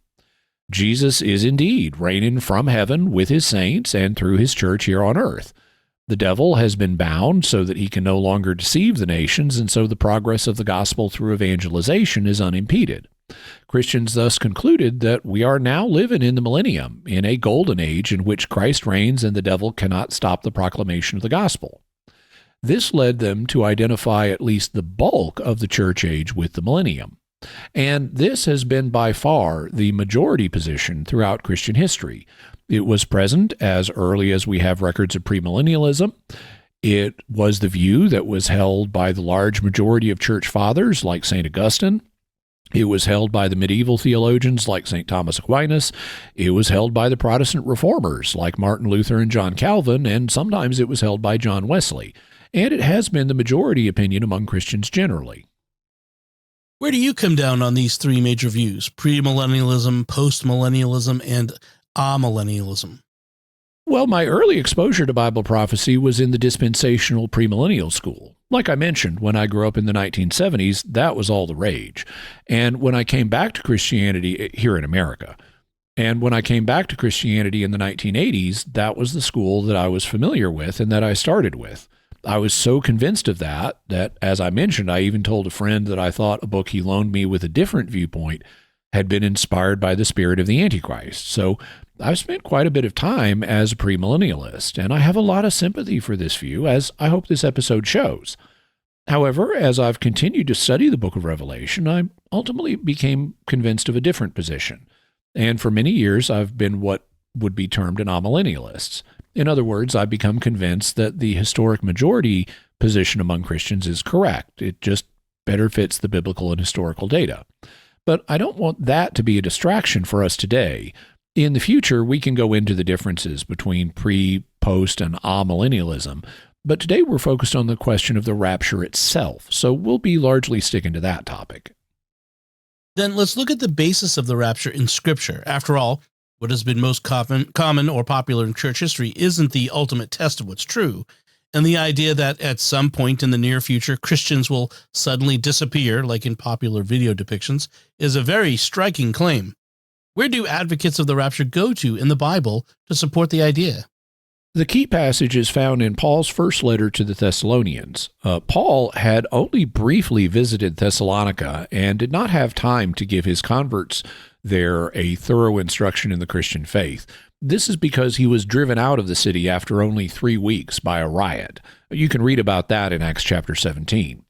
Jesus is indeed reigning from heaven with his saints and through his church here on earth. The devil has been bound so that he can no longer deceive the nations, and so the progress of the gospel through evangelization is unimpeded. Christians thus concluded that we are now living in the millennium, in a golden age in which Christ reigns and the devil cannot stop the proclamation of the gospel. This led them to identify at least the bulk of the church age with the millennium. And this has been by far the majority position throughout Christian history. It was present as early as we have records of premillennialism. It was the view that was held by the large majority of church fathers like St. Augustine. It was held by the medieval theologians like St. Thomas Aquinas. It was held by the Protestant reformers like Martin Luther and John Calvin, and sometimes it was held by John Wesley. And it has been the majority opinion among Christians generally. Where do you come down on these three major views: premillennialism, postmillennialism, and amillennialism? Well, my early exposure to Bible prophecy was in the dispensational premillennial school. Like I mentioned, when I grew up in the 1970s, that was all the rage. And when I came back to Christianity here in America, and when I came back to Christianity in the 1980s, that was the school that I was familiar with and that I started with. I was so convinced of that, as I mentioned, I even told a friend that I thought a book he loaned me with a different viewpoint had been inspired by the spirit of the Antichrist. So I've spent quite a bit of time as a premillennialist, and I have a lot of sympathy for this view, as I hope this episode shows. However, as I've continued to study the book of Revelation, I ultimately became convinced of a different position. And for many years, I've been what would be termed an amillennialist. In other words, I've become convinced that the historic majority position among Christians is correct. It just better fits the biblical and historical data. But I don't want that to be a distraction for us today. In the future, we can go into the differences between pre, post, and amillennialism, but today we're focused on the question of the rapture itself, so we'll be largely sticking to that topic. Then let's look at the basis of the rapture in Scripture. After all, what has been most common or popular in church history isn't the ultimate test of what's true, and the idea that at some point in the near future, Christians will suddenly disappear, like in popular video depictions, is a very striking claim. Where do advocates of the rapture go to in the Bible to support the idea? The key passage is found in Paul's first letter to the Thessalonians. Paul had only briefly visited Thessalonica and did not have time to give his converts there a thorough instruction in the Christian faith. This is because he was driven out of the city after only 3 weeks by a riot. You can read about that in Acts chapter 17.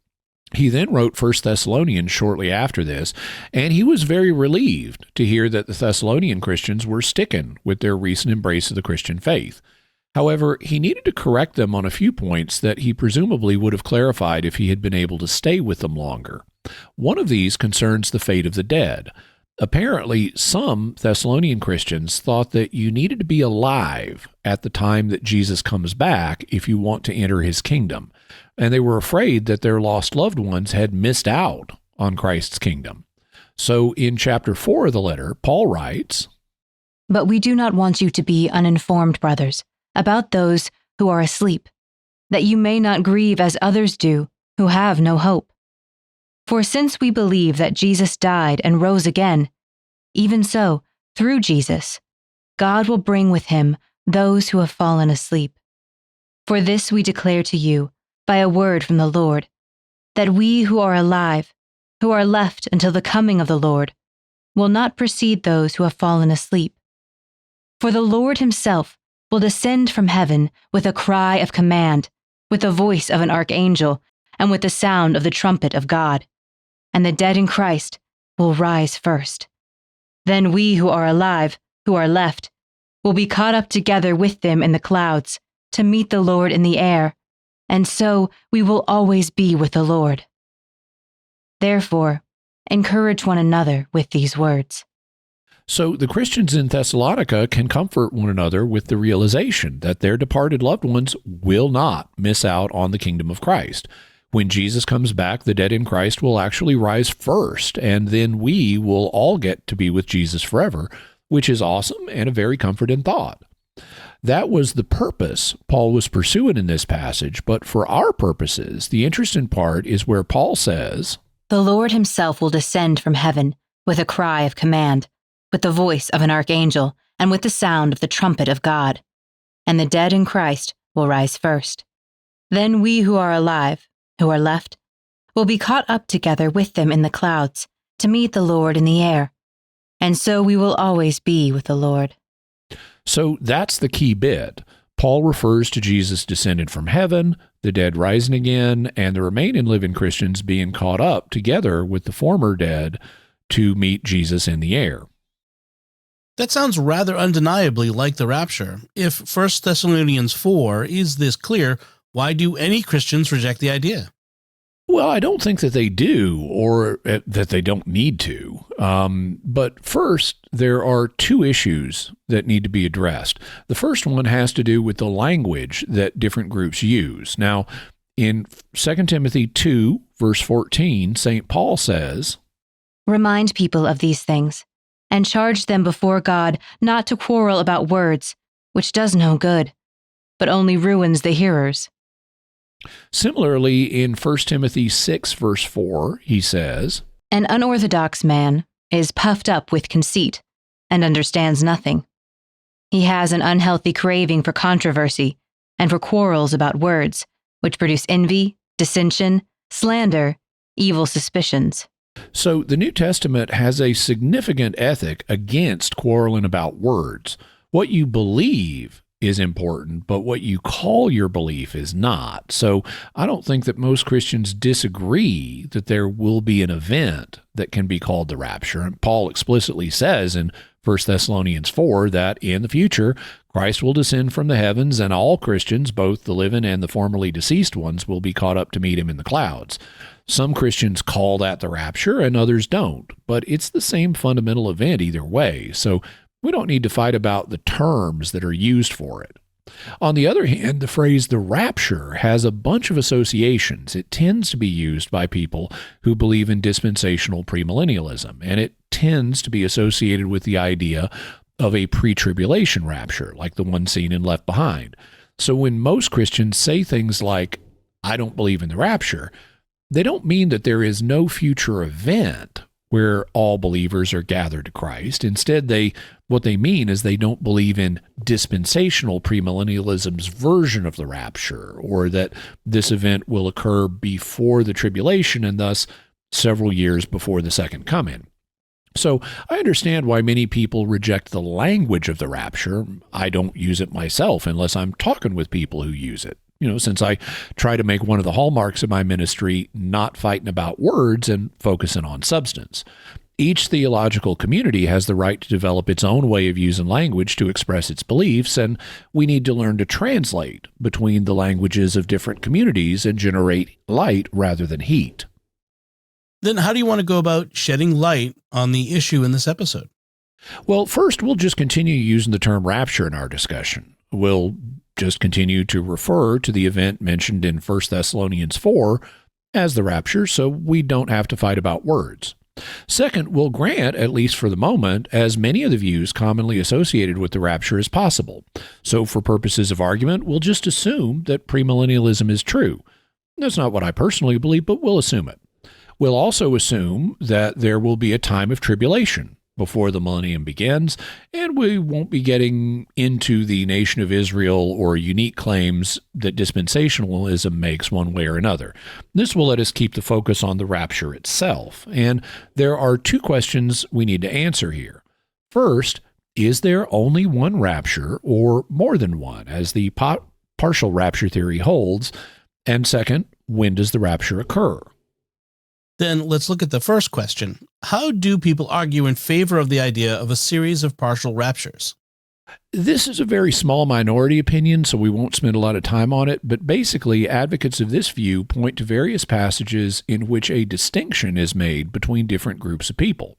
He then wrote 1 Thessalonians shortly after this, and he was very relieved to hear that the Thessalonian Christians were sticking with their recent embrace of the Christian faith. However, he needed to correct them on a few points that he presumably would have clarified if he had been able to stay with them longer. One of these concerns the fate of the dead. Apparently, some Thessalonian Christians thought that you needed to be alive at the time that Jesus comes back if you want to enter his kingdom, and they were afraid that their lost loved ones had missed out on Christ's kingdom. So in chapter 4 of the letter, Paul writes, "But we do not want you to be uninformed, brothers, about those who are asleep, that you may not grieve as others do, who have no hope. For since we believe that Jesus died and rose again, even so, through Jesus, God will bring with him those who have fallen asleep. For this we declare to you, by a word from the Lord, that we who are alive, who are left until the coming of the Lord, will not precede those who have fallen asleep. For the Lord himself will descend from heaven with a cry of command, with the voice of an archangel, and with the sound of the trumpet of God. And the dead in Christ will rise first. Then we who are alive, who are left, will be caught up together with them in the clouds to meet the Lord in the air, and so we will always be with the Lord. Therefore, encourage one another with these words. So the Christians in Thessalonica can comfort one another with the realization that their departed loved ones will not miss out on the kingdom of Christ. When Jesus comes back, the dead in Christ will actually rise first, and then we will all get to be with Jesus forever, which is awesome and a very comforting thought. That was the purpose Paul was pursuing in this passage, but for our purposes, the interesting part is where Paul says, The Lord himself will descend from heaven with a cry of command, with the voice of an archangel, and with the sound of the trumpet of God. And the dead in Christ will rise first. Then we who are alive, who are left, will be caught up together with them in the clouds to meet the Lord in the air. And so we will always be with the Lord. So that's the key bit. Paul refers to Jesus descending from heaven, the dead rising again, and the remaining living Christians being caught up together with the former dead to meet Jesus in the air. That sounds rather undeniably like the rapture. If 1 Thessalonians 4 is this clear, why do any Christians reject the idea? Well, I don't think that they do, or that they don't need to. But first, there are two issues that need to be addressed. The first one has to do with the language that different groups use. Now, in 2 Timothy 2, verse 14, St. Paul says, Remind people of these things, and charge them before God not to quarrel about words, which does no good, but only ruins the hearers. Similarly, in 1 Timothy 6, verse 4, he says, An unorthodox man is puffed up with conceit and understands nothing. He has an unhealthy craving for controversy and for quarrels about words, which produce envy, dissension, slander, evil suspicions. So the New Testament has a significant ethic against quarreling about words. What you believe is important, but what you call your belief is not. So I don't think that most Christians disagree that there will be an event that can be called the rapture. And Paul explicitly says in 1 Thessalonians 4 that in the future, Christ will descend from the heavens, and all Christians, both the living and the formerly deceased ones, will be caught up to meet him in the clouds. Some Christians call that the rapture and others don't, but it's the same fundamental event either way. So we don't need to fight about the terms that are used for it. On the other hand, the phrase the rapture has a bunch of associations. It tends to be used by people who believe in dispensational premillennialism, and it tends to be associated with the idea of a pre-tribulation rapture, like the one seen in Left Behind. So when most Christians say things like, I don't believe in the rapture, they don't mean that there is no future event where all believers are gathered to Christ. Instead, what they mean is they don't believe in dispensational premillennialism's version of the rapture, or that this event will occur before the tribulation and thus several years before the second coming. So I understand why many people reject the language of the rapture. I don't use it myself unless I'm talking with people who use it. Since I try to make one of the hallmarks of my ministry not fighting about words and focusing on substance. Each theological community has the right to develop its own way of using language to express its beliefs, and we need to learn to translate between the languages of different communities and generate light rather than heat. Then how do you want to go about shedding light on the issue in this episode? Well, first, we'll just continue using the term rapture in our discussion. We'll just continue to refer to the event mentioned in 1 Thessalonians 4 as the rapture, so we don't have to fight about words. Second, we'll grant, at least for the moment, as many of the views commonly associated with the rapture as possible. So for purposes of argument, we'll just assume that premillennialism is true. That's not what I personally believe, but we'll assume it. We'll also assume that there will be a time of tribulation, before the millennium begins, and we won't be getting into the nation of Israel or unique claims that dispensationalism makes one way or another. This will let us keep the focus on the rapture itself, and there are two questions we need to answer here. First, is there only one rapture or more than one, as the partial rapture theory holds? And second, when does the rapture occur? Then let's look at the first question. How do people argue in favor of the idea of a series of partial raptures? This is a very small minority opinion, so we won't spend a lot of time on it, but basically advocates of this view point to various passages in which a distinction is made between different groups of people.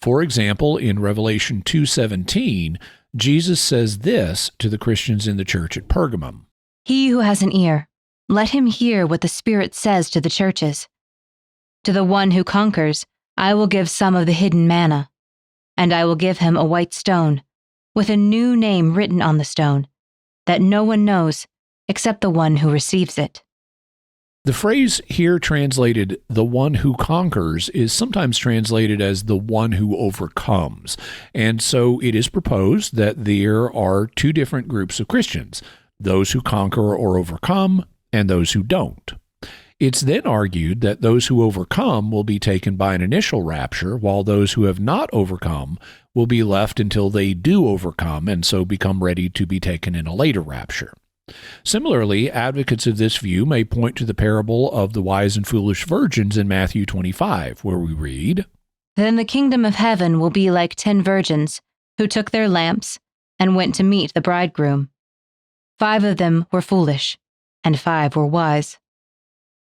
For example, in Revelation 2:17, Jesus says this to the Christians in the church at Pergamum. He who has an ear, let him hear what the Spirit says to the churches. To the one who conquers, I will give some of the hidden manna, and I will give him a white stone, with a new name written on the stone, that no one knows except the one who receives it. The phrase here translated, the one who conquers, is sometimes translated as the one who overcomes. And so it is proposed that there are two different groups of Christians, those who conquer or overcome, and those who don't. It's then argued that those who overcome will be taken by an initial rapture, while those who have not overcome will be left until they do overcome and so become ready to be taken in a later rapture. Similarly, advocates of this view may point to the parable of the wise and foolish virgins in Matthew 25, where we read, Then the kingdom of heaven will be like 10 virgins who took their lamps and went to meet the bridegroom. 5 of them were foolish, and 5 were wise.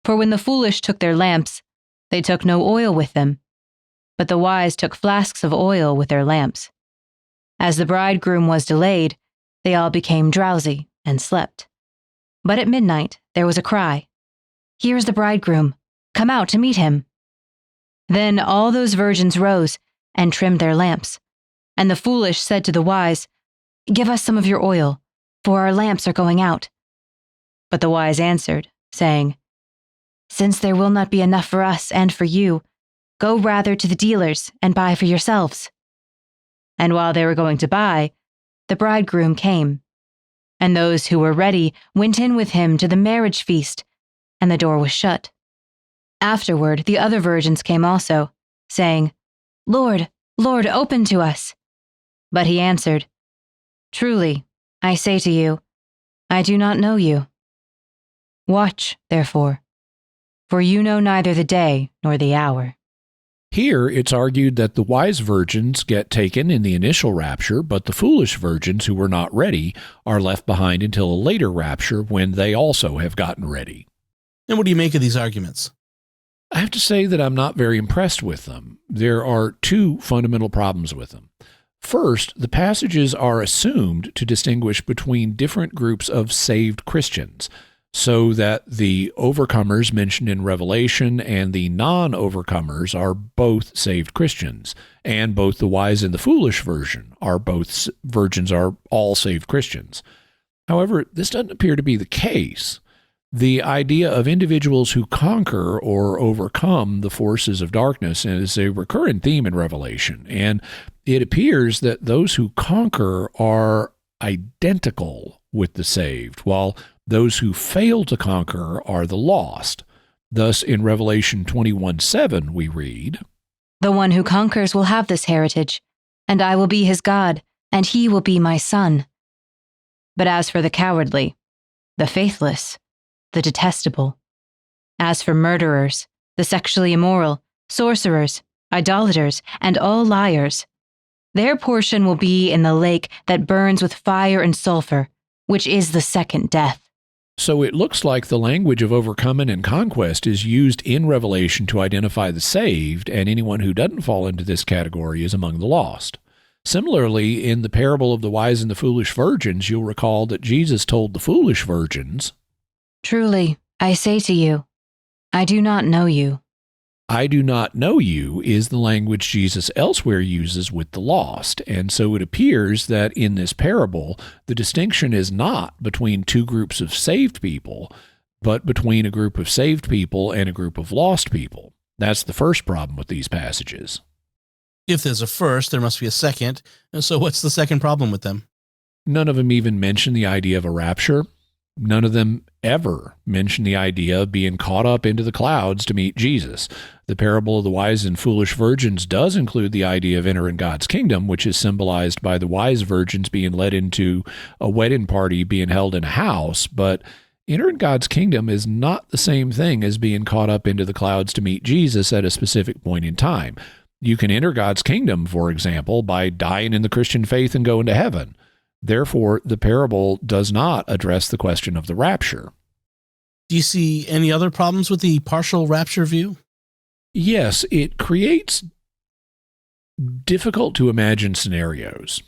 For when the foolish took their lamps, they took no oil with them, but the wise took flasks of oil with their lamps. As the bridegroom was delayed, they all became drowsy and slept. But at midnight there was a cry, Here is the bridegroom, come out to meet him. Then all those virgins rose and trimmed their lamps. And the foolish said to the wise, Give us some of your oil, for our lamps are going out. But the wise answered, saying, Since there will not be enough for us and for you, go rather to the dealers and buy for yourselves. And while they were going to buy, the bridegroom came. And those who were ready went in with him to the marriage feast, and the door was shut. Afterward, the other virgins came also, saying, Lord, Lord, open to us. But he answered, Truly, I say to you, I do not know you. Watch, therefore, for you know neither the day nor the hour. Here, it's argued that the wise virgins get taken in the initial rapture, but the foolish virgins who were not ready are left behind until a later rapture when they also have gotten ready. And what do you make of these arguments? I have to say that I'm not very impressed with them. There are two fundamental problems with them. First, the passages are assumed to distinguish between different groups of saved Christians, so that the overcomers mentioned in Revelation and the non-overcomers are both saved Christians, and both the wise and the foolish virgins are all saved Christians. However, this doesn't appear to be the case. The idea of individuals who conquer or overcome the forces of darkness is a recurrent theme in Revelation, and it appears that those who conquer are identical with the saved, while those who fail to conquer are the lost. Thus, in Revelation 21:7, we read, The one who conquers will have this heritage, and I will be his God, and he will be my son. But as for the cowardly, the faithless, the detestable, as for murderers, the sexually immoral, sorcerers, idolaters, and all liars, their portion will be in the lake that burns with fire and sulfur, which is the second death. So it looks like the language of overcoming and conquest is used in Revelation to identify the saved, and anyone who doesn't fall into this category is among the lost. Similarly, in the parable of the wise and the foolish virgins, you'll recall that Jesus told the foolish virgins, Truly, I say to you, I do not know you. I do not know you is the language Jesus elsewhere uses with the lost, and so it appears that in this parable, the distinction is not between two groups of saved people, but between a group of saved people and a group of lost people. That's the first problem with these passages. If there's a first, there must be a second. So what's the second problem with them? None of them even mention the idea of a rapture. None of them ever mention the idea of being caught up into the clouds to meet Jesus. The parable of the wise and foolish virgins does include the idea of entering God's kingdom, which is symbolized by the wise virgins being led into a wedding party being held in a house, but entering God's kingdom is not the same thing as being caught up into the clouds to meet Jesus at a specific point in time. You can enter God's kingdom, for example, by dying in the Christian faith and going to heaven. Therefore, the parable does not address the question of the rapture. Do you see any other problems with the partial rapture view? Yes, it creates difficult to imagine scenarios.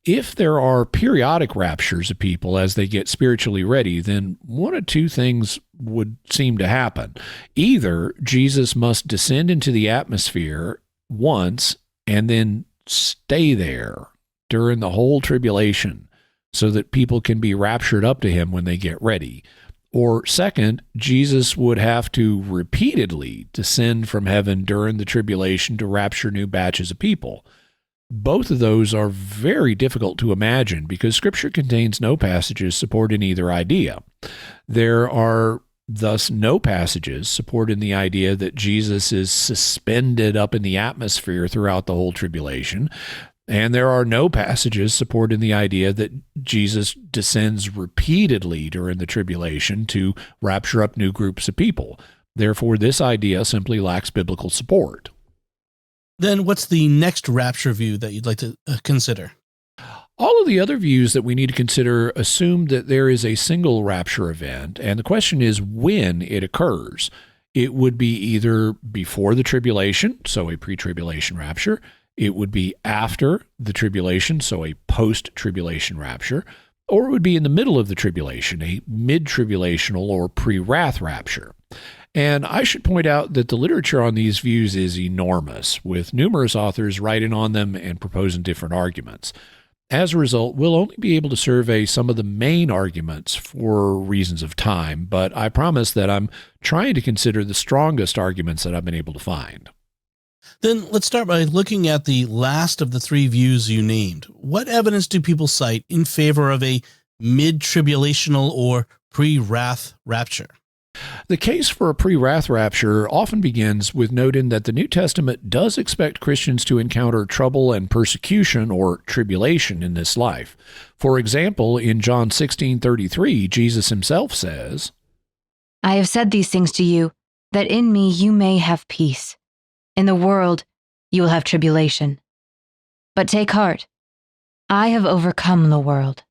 If there are periodic raptures of people as they get spiritually ready, then one of two things would seem to happen. Either Jesus must descend into the atmosphere once and then stay there during the whole tribulation so that people can be raptured up to him when they get ready. Or second, Jesus would have to repeatedly descend from heaven during the tribulation to rapture new batches of people. Both of those are very difficult to imagine because Scripture contains no passages supporting either idea. There are thus no passages supporting the idea that Jesus is suspended up in the atmosphere throughout the whole tribulation. And there are no passages supporting the idea that Jesus descends repeatedly during the tribulation to rapture up new groups of people. Therefore, this idea simply lacks biblical support. Then what's the next rapture view that you'd like to consider? All of the other views that we need to consider assume that there is a single rapture event, and the question is when it occurs. It would be either before the tribulation, so a pre-tribulation rapture. It would be after the tribulation, so a post-tribulation rapture, or it would be in the middle of the tribulation, a mid-tribulational or pre-wrath rapture. And I should point out that the literature on these views is enormous, with numerous authors writing on them and proposing different arguments. As a result, we'll only be able to survey some of the main arguments for reasons of time, but I promise that I'm trying to consider the strongest arguments that I've been able to find. Then let's start by looking at the last of the three views you named. What evidence do people cite in favor of a mid-tribulational or pre-wrath rapture? The case for a pre-wrath rapture often begins with noting that the New Testament does expect Christians to encounter trouble and persecution or tribulation in this life. For example, in John 16:33, Jesus himself says, I have said these things to you, that in me you may have peace. In the world you will have tribulation. But take heart, I have overcome the world.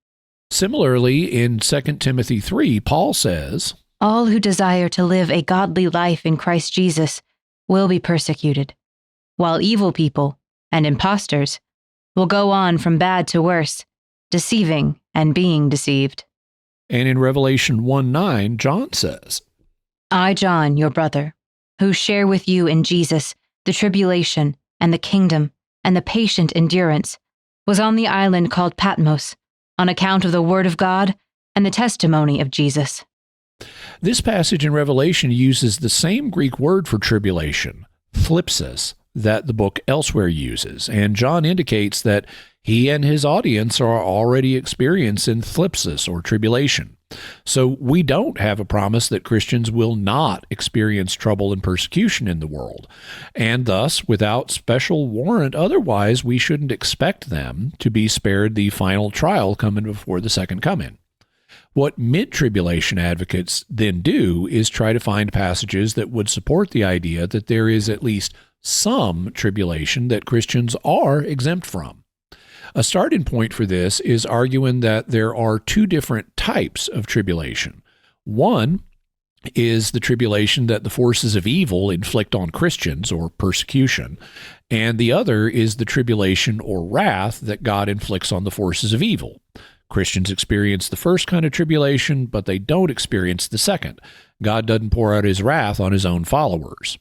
Similarly, in 2 Timothy 3, Paul says, All who desire to live a godly life in Christ Jesus will be persecuted, while evil people and impostors will go on from bad to worse, deceiving and being deceived. And in Revelation 1:9, John says, I, John, your brother, who share with you in Jesus the tribulation and the kingdom and the patient endurance, was on the island called Patmos on account of the word of God and the testimony of Jesus. This passage in Revelation uses the same Greek word for tribulation, thlipsis, that the book elsewhere uses, and John indicates that he and his audience are already experiencing thlipsis or tribulation. So we don't have a promise that Christians will not experience trouble and persecution in the world, and thus, without special warrant otherwise, we shouldn't expect them to be spared the final trial coming before the second coming. What mid-tribulation advocates then do is try to find passages that would support the idea that there is at least some tribulation that Christians are exempt from. A starting point for this is arguing that there are two different types of tribulation. One is the tribulation that the forces of evil inflict on Christians, or persecution, and the other is the tribulation or wrath that God inflicts on the forces of evil. Christians experience the first kind of tribulation, but they don't experience the second. God doesn't pour out his wrath on his own followers.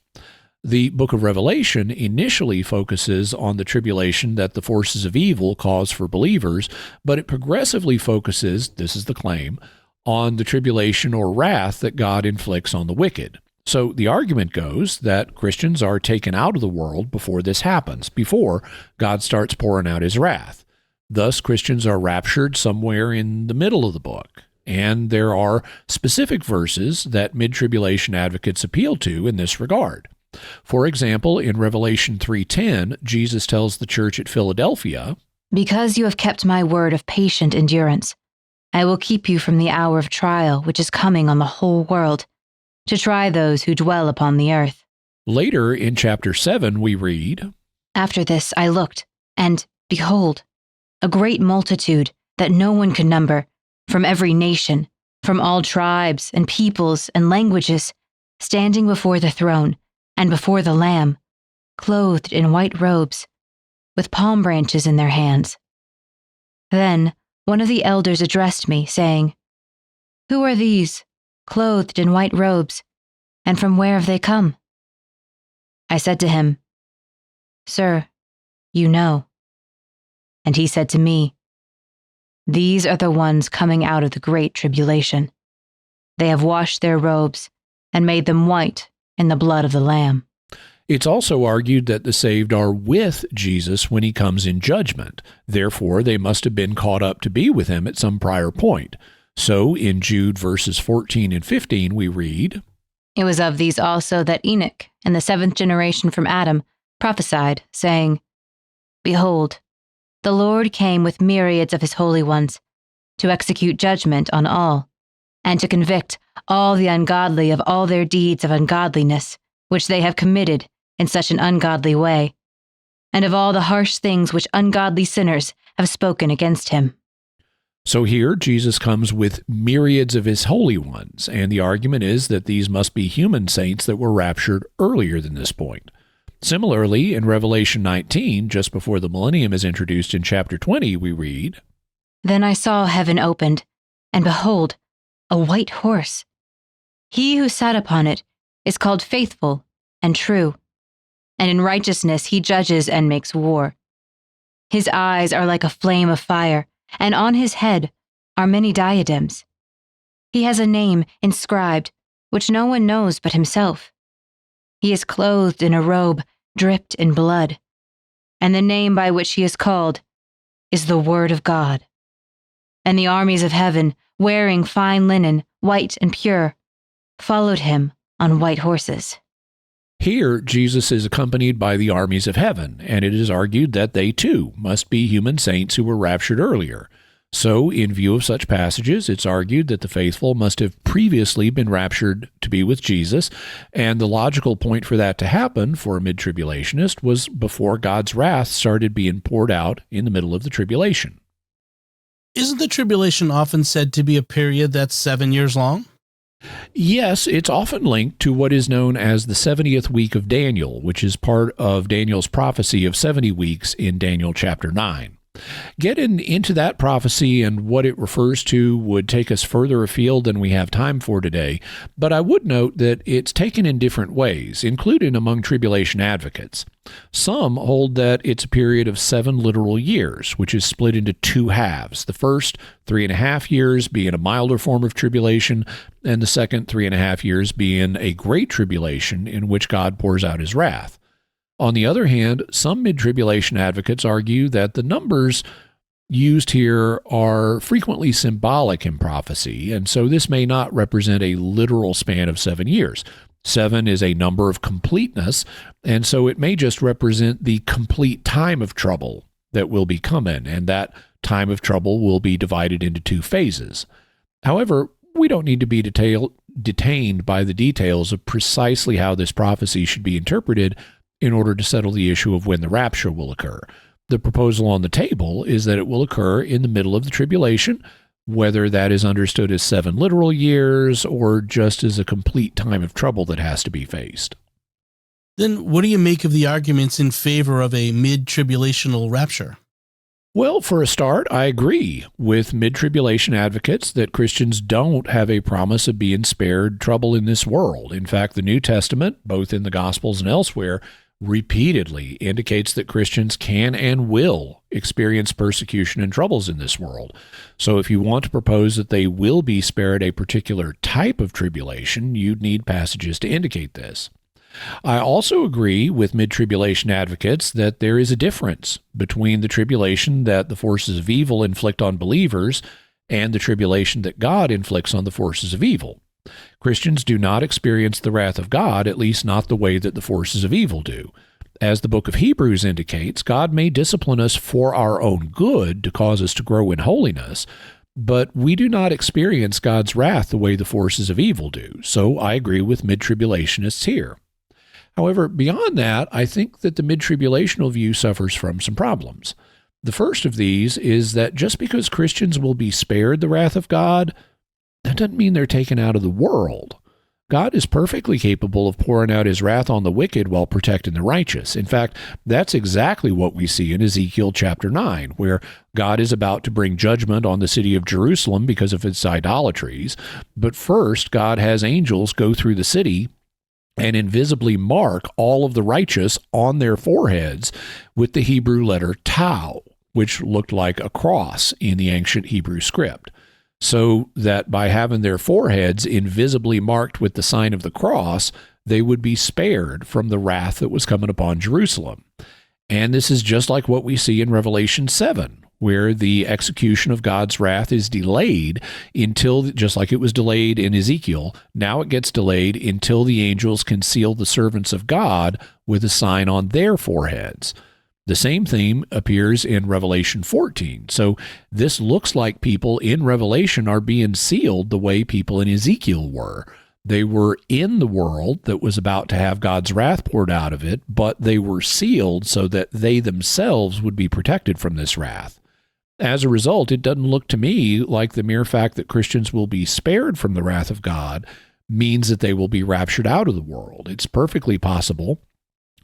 The book of Revelation initially focuses on the tribulation that the forces of evil cause for believers, but it progressively focuses, this is the claim, on the tribulation or wrath that God inflicts on the wicked. So the argument goes that Christians are taken out of the world before this happens, before God starts pouring out his wrath. Thus, Christians are raptured somewhere in the middle of the book. And there are specific verses that mid-tribulation advocates appeal to in this regard. For example, in Revelation 3:10, Jesus tells the church at Philadelphia, "Because you have kept my word of patient endurance, I will keep you from the hour of trial which is coming on the whole world, to try those who dwell upon the earth." Later in chapter 7, we read, "After this I looked, and, behold, a great multitude that no one could number, from every nation, from all tribes and peoples and languages, standing before the throne and before the Lamb, clothed in white robes, with palm branches in their hands. Then one of the elders addressed me, saying, 'Who are these, clothed in white robes, and from where have they come?' I said to him, 'Sir, you know.' And he said to me, 'These are the ones coming out of the great tribulation. They have washed their robes and made them white in the blood of the Lamb.'" It's also argued that the saved are with Jesus when he comes in judgment. Therefore, they must have been caught up to be with him at some prior point. So, in Jude verses 14 and 15, we read, "It was of these also that Enoch, in the 7th generation from Adam, prophesied, saying, 'Behold, the Lord came with myriads of his holy ones, to execute judgment on all, and to convict all the ungodly of all their deeds of ungodliness, which they have committed in such an ungodly way, and of all the harsh things which ungodly sinners have spoken against him.'" So here, Jesus comes with myriads of his holy ones, and the argument is that these must be human saints that were raptured earlier than this point. Similarly, in Revelation 19, just before the Millennium is introduced in chapter 20, we read, "Then I saw heaven opened, and behold, a white horse. He who sat upon it is called Faithful and True, and in righteousness he judges and makes war. His eyes are like a flame of fire, and on his head are many diadems. He has a name inscribed, which no one knows but himself. He is clothed in a robe dripped in blood, and the name by which he is called is the Word of God. And the armies of heaven, wearing fine linen, white and pure, followed him on white horses." Here, Jesus is accompanied by the armies of heaven, and it is argued that they too must be human saints who were raptured earlier. So, in view of such passages, it's argued that the faithful must have previously been raptured to be with Jesus, and the logical point for that to happen for a mid-tribulationist was before God's wrath started being poured out in the middle of the tribulation. Isn't the tribulation often said to be a period that's 7 years long? Yes, it's often linked to what is known as the 70th week of Daniel, which is part of Daniel's prophecy of 70 weeks in Daniel chapter 9. Getting into that prophecy and what it refers to would take us further afield than we have time for today, but I would note that it's taken in different ways, including among tribulation advocates. Some hold that it's a period of 7 literal years, which is split into 2 halves. The first 3.5 years being a milder form of tribulation, and the second 3.5 years being a great tribulation in which God pours out his wrath. On the other hand, some mid-tribulation advocates argue that the numbers used here are frequently symbolic in prophecy, and so this may not represent a literal span of 7 years. 7 is a number of completeness, and so it may just represent the complete time of trouble that will be coming, and that time of trouble will be divided into 2 phases. However, we don't need to be detained by the details of precisely how this prophecy should be interpreted in order to settle the issue of when the rapture will occur. The proposal on the table is that it will occur in the middle of the tribulation, whether that is understood as 7 literal years or just as a complete time of trouble that has to be faced. Then what do you make of the arguments in favor of a mid-tribulational rapture? Well, for a start, I agree with mid-tribulation advocates that Christians don't have a promise of being spared trouble in this world. In fact, the New Testament, both in the Gospels and elsewhere, repeatedly indicates that Christians can and will experience persecution and troubles in this world. So if you want to propose that they will be spared a particular type of tribulation, you'd need passages to indicate this. I also agree with mid-tribulation advocates that there is a difference between the tribulation that the forces of evil inflict on believers and the tribulation that God inflicts on the forces of evil. Christians do not experience the wrath of God, at least not the way that the forces of evil do. As the book of Hebrews indicates, God may discipline us for our own good to cause us to grow in holiness, but we do not experience God's wrath the way the forces of evil do. So I agree with mid-tribulationists here. However, beyond that, I think that the mid-tribulational view suffers from some problems. The first of these is that just because Christians will be spared the wrath of God, that doesn't mean they're taken out of the world. God is perfectly capable of pouring out his wrath on the wicked while protecting the righteous. In fact, that's exactly what we see in Ezekiel chapter 9, where God is about to bring judgment on the city of Jerusalem because of its idolatries. But first, God has angels go through the city and invisibly mark all of the righteous on their foreheads with the Hebrew letter tau, which looked like a cross in the ancient Hebrew script. So that by having their foreheads invisibly marked with the sign of the cross, they would be spared from the wrath that was coming upon Jerusalem. And this is just like what we see in Revelation 7, where the execution of God's wrath is delayed until, just like it was delayed in Ezekiel, now it gets delayed until the angels can seal the servants of God with a sign on their foreheads. The same theme appears in Revelation 14. So this looks like people in Revelation are being sealed the way people in Ezekiel were. They were in the world that was about to have God's wrath poured out of it, but they were sealed so that they themselves would be protected from this wrath. As a result, it doesn't look to me like the mere fact that Christians will be spared from the wrath of God means that they will be raptured out of the world. It's perfectly possible,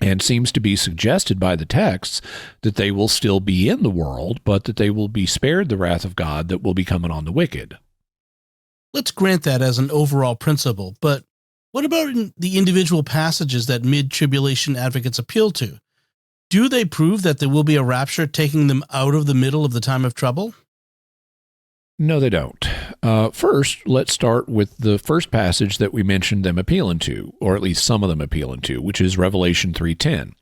and seems to be suggested by the texts, that they will still be in the world, but that they will be spared the wrath of God that will be coming on the wicked. Let's grant that as an overall principle, but what about in the individual passages that mid-tribulation advocates appeal to? Do they prove that there will be a rapture taking them out of the middle of the time of trouble? No, they don't. First, let's start with the first passage that we mentioned them appealing to, or at least some of them appealing to, which is Revelation 3:10.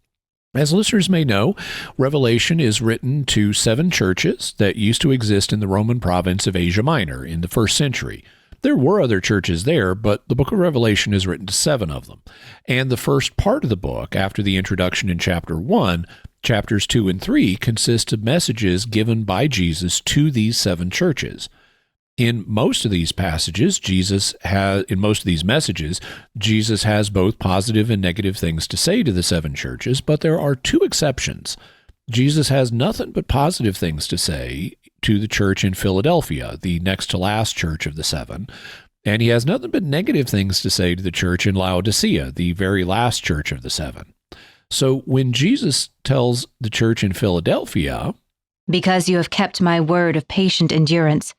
As listeners may know, Revelation is written to 7 churches that used to exist in the Roman province of Asia Minor in the 1st century. There were other churches there, but the book of Revelation is written to 7 of them. And the first part of the book, after the introduction in chapter 1, chapters 2 and 3 consist of messages given by Jesus to these 7 churches. In most of these passages, Jesus has both positive and negative things to say to the 7 churches, but there are 2 exceptions. Jesus has nothing but positive things to say to the church in Philadelphia, the next to last church of the 7, and he has nothing but negative things to say to the church in Laodicea, the very last church of the 7. So when Jesus tells the church in Philadelphia, "Because you have kept my word of patient endurance,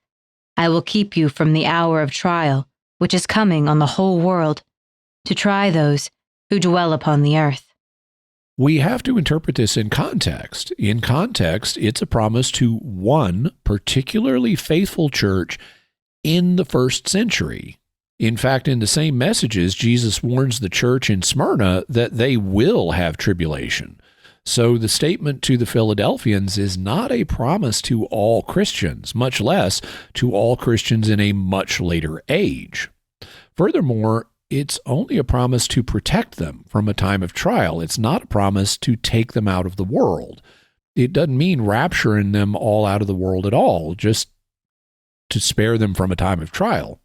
I will keep you from the hour of trial, which is coming on the whole world, to try those who dwell upon the earth." we have to interpret this in context. In context, it's a promise to one particularly faithful church in the 1st century. In fact, in the same messages, Jesus warns the church in Smyrna that they will have tribulation. So the statement to the Philadelphians is not a promise to all Christians, much less to all Christians in a much later age. Furthermore, it's only a promise to protect them from a time of trial. It's not a promise to take them out of the world. It doesn't mean rapturing them all out of the world at all, just to spare them from a time of trial.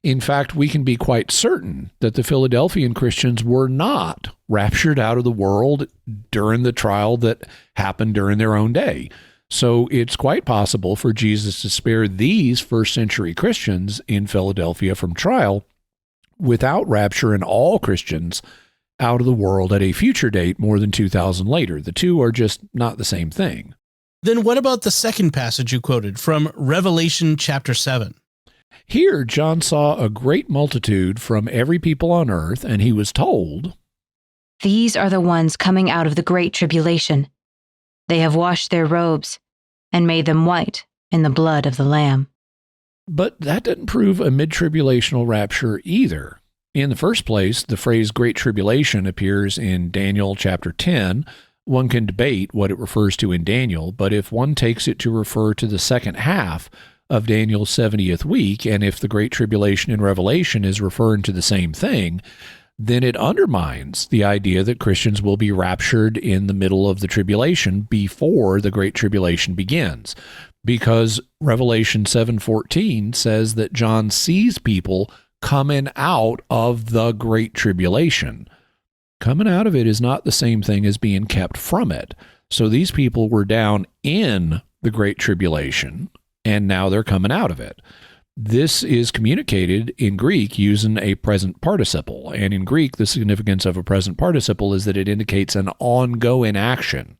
In fact, we can be quite certain that the Philadelphian Christians were not raptured out of the world during the trial that happened during their own day. So it's quite possible for Jesus to spare these 1st century Christians in Philadelphia from trial without rapturing all Christians out of the world at a future date more than 2,000 later. The two are just not the same thing. Then what about the second passage you quoted from Revelation chapter 7? Here, John saw a great multitude from every people on earth, and he was told, These are the ones coming out of the great tribulation. They have washed their robes and made them white in the blood of the Lamb. But that doesn't prove a mid-tribulational rapture either. In the first place, the phrase Great Tribulation appears in Daniel chapter 10. One can debate what it refers to in Daniel, but if one takes it to refer to the second half of Daniel's 70th week, and if the Great Tribulation in Revelation is referring to the same thing, then it undermines the idea that Christians will be raptured in the middle of the tribulation before the Great Tribulation begins. Because Revelation 7:14 says that John sees people coming out of the Great Tribulation. Coming out of it is not the same thing as being kept from it. So these people were down in the Great Tribulation, and now they're coming out of it. This is communicated in Greek using a present participle. And in Greek, the significance of a present participle is that it indicates an ongoing action.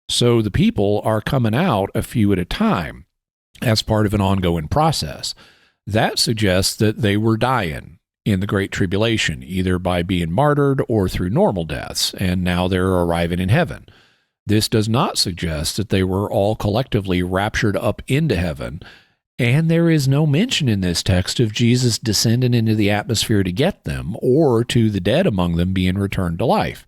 So the people are coming out a few at a time as part of an ongoing process. That suggests that they were dying in the Great Tribulation, either by being martyred or through normal deaths, and now they're arriving in heaven. This does not suggest that they were all collectively raptured up into heaven, and there is no mention in this text of Jesus descending into the atmosphere to get them, or to the dead among them being returned to life.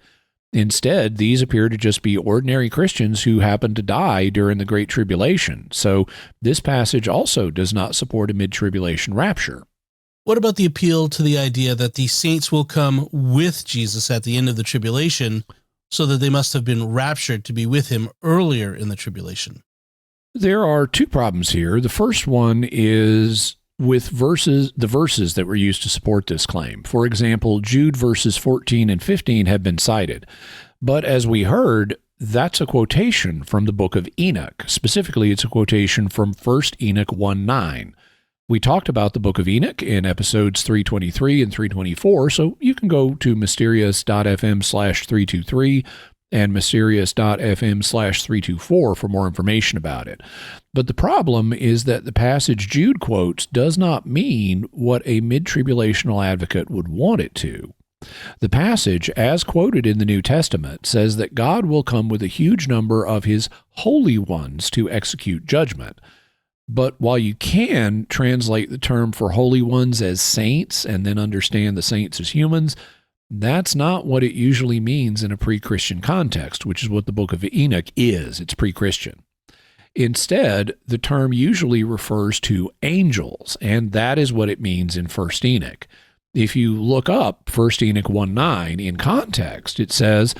Instead, these appear to just be ordinary Christians who happen to die during the Great Tribulation. So this passage also does not support a mid-tribulation rapture. What about the appeal to the idea that the saints will come with Jesus at the end of the tribulation, so that they must have been raptured to be with him earlier in the tribulation? There are two problems here. The first one is with the verses that were used to support this claim. For example, Jude verses 14 and 15 have been cited. But as we heard, that's a quotation from the book of Enoch. Specifically, it's a quotation from 1 Enoch 1:9. We talked about the book of Enoch in episodes 323 and 324, so you can go to mysterious.fm/323 and mysterious.fm/324 for more information about it. But the problem is that the passage Jude quotes does not mean what a mid-tribulational advocate would want it to. The passage, as quoted in the New Testament, says that God will come with a huge number of his holy ones to execute judgment. But while you can translate the term for holy ones as saints and then understand the saints as humans, that's not what it usually means in a pre-Christian context, which is what the book of Enoch is. It's pre-Christian. Instead, the term usually refers to angels, and that is what it means in 1 Enoch. If you look up 1 Enoch 1:9 in context, it says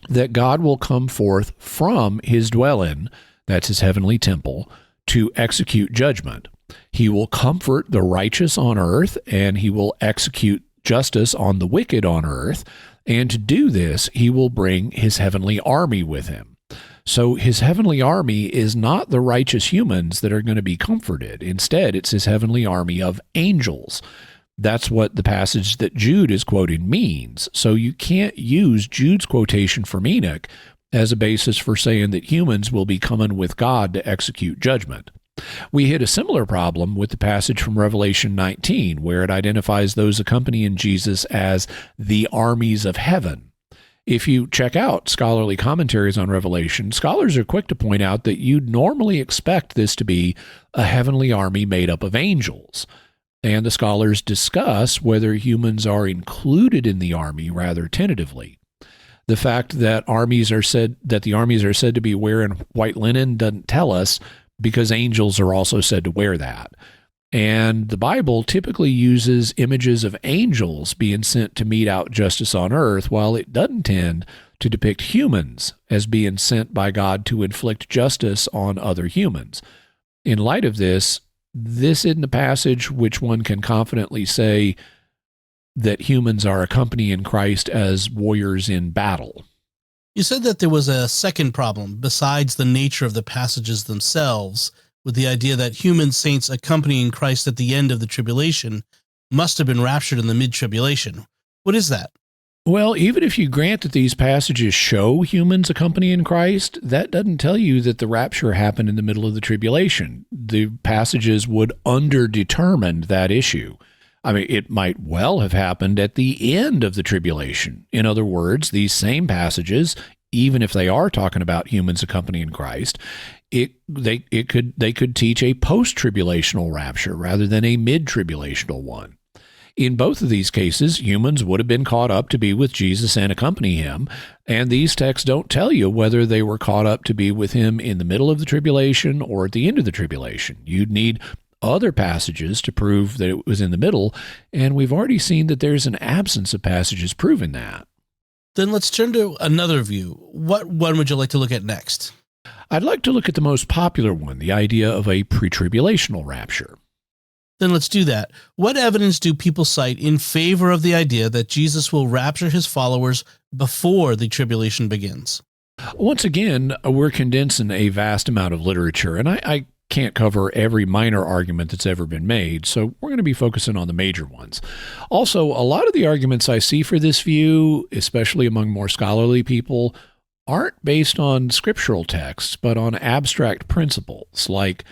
that God will come forth from his dwelling, that's his heavenly temple, to execute judgment. He will comfort the righteous on earth, and he will execute justice on the wicked on earth, and to do this, he will bring his heavenly army with him. So his heavenly army is not the righteous humans that are going to be comforted. Instead, it's his heavenly army of angels. That's what the passage that Jude is quoting means. So you can't use Jude's quotation from Enoch as a basis for saying that humans will be coming with God to execute judgment. We hit a similar problem with the passage from Revelation 19, where it identifies those accompanying Jesus as the armies of heaven. If you check out scholarly commentaries on Revelation, scholars are quick to point out that you'd normally expect this to be a heavenly army made up of angels. And the scholars discuss whether humans are included in the army rather tentatively. The fact that the armies are said to be wearing white linen doesn't tell us, because angels are also said to wear that. And the Bible typically uses images of angels being sent to mete out justice on earth, while it doesn't tend to depict humans as being sent by God to inflict justice on other humans. In light of this isn't a passage which one can confidently say that humans are accompanying Christ as warriors in battle. You said that there was a second problem besides the nature of the passages themselves, with the idea that human saints accompanying Christ at the end of the tribulation must have been raptured in the mid-tribulation. What is that? Well, even if you grant that these passages show humans accompanying Christ, that doesn't tell you that the rapture happened in the middle of the tribulation. The passages would underdetermine that issue. I mean, it might well have happened at the end of the tribulation. In other words, these same passages, even if they are talking about humans accompanying Christ, they could teach a post-tribulational rapture rather than a mid-tribulational one. In both of these cases, humans would have been caught up to be with Jesus and accompany him, and these texts don't tell you whether they were caught up to be with him in the middle of the tribulation or at the end of the tribulation. You'd need other passages to prove that it was in the middle, and we've already seen that there's an absence of passages proving that. Then let's turn to another view. What one would you like to look at next? I'd like to look at the most popular one, the idea of a pre-tribulational rapture. Then let's do that. What evidence do people cite in favor of the idea that Jesus will rapture his followers before the tribulation begins? Once again, we're condensing a vast amount of literature, and I can't cover every minor argument that's ever been made, so we're going to be focusing on the major ones. Also, a lot of the arguments I see for this view, especially among more scholarly people, aren't based on scriptural texts, but on abstract principles, like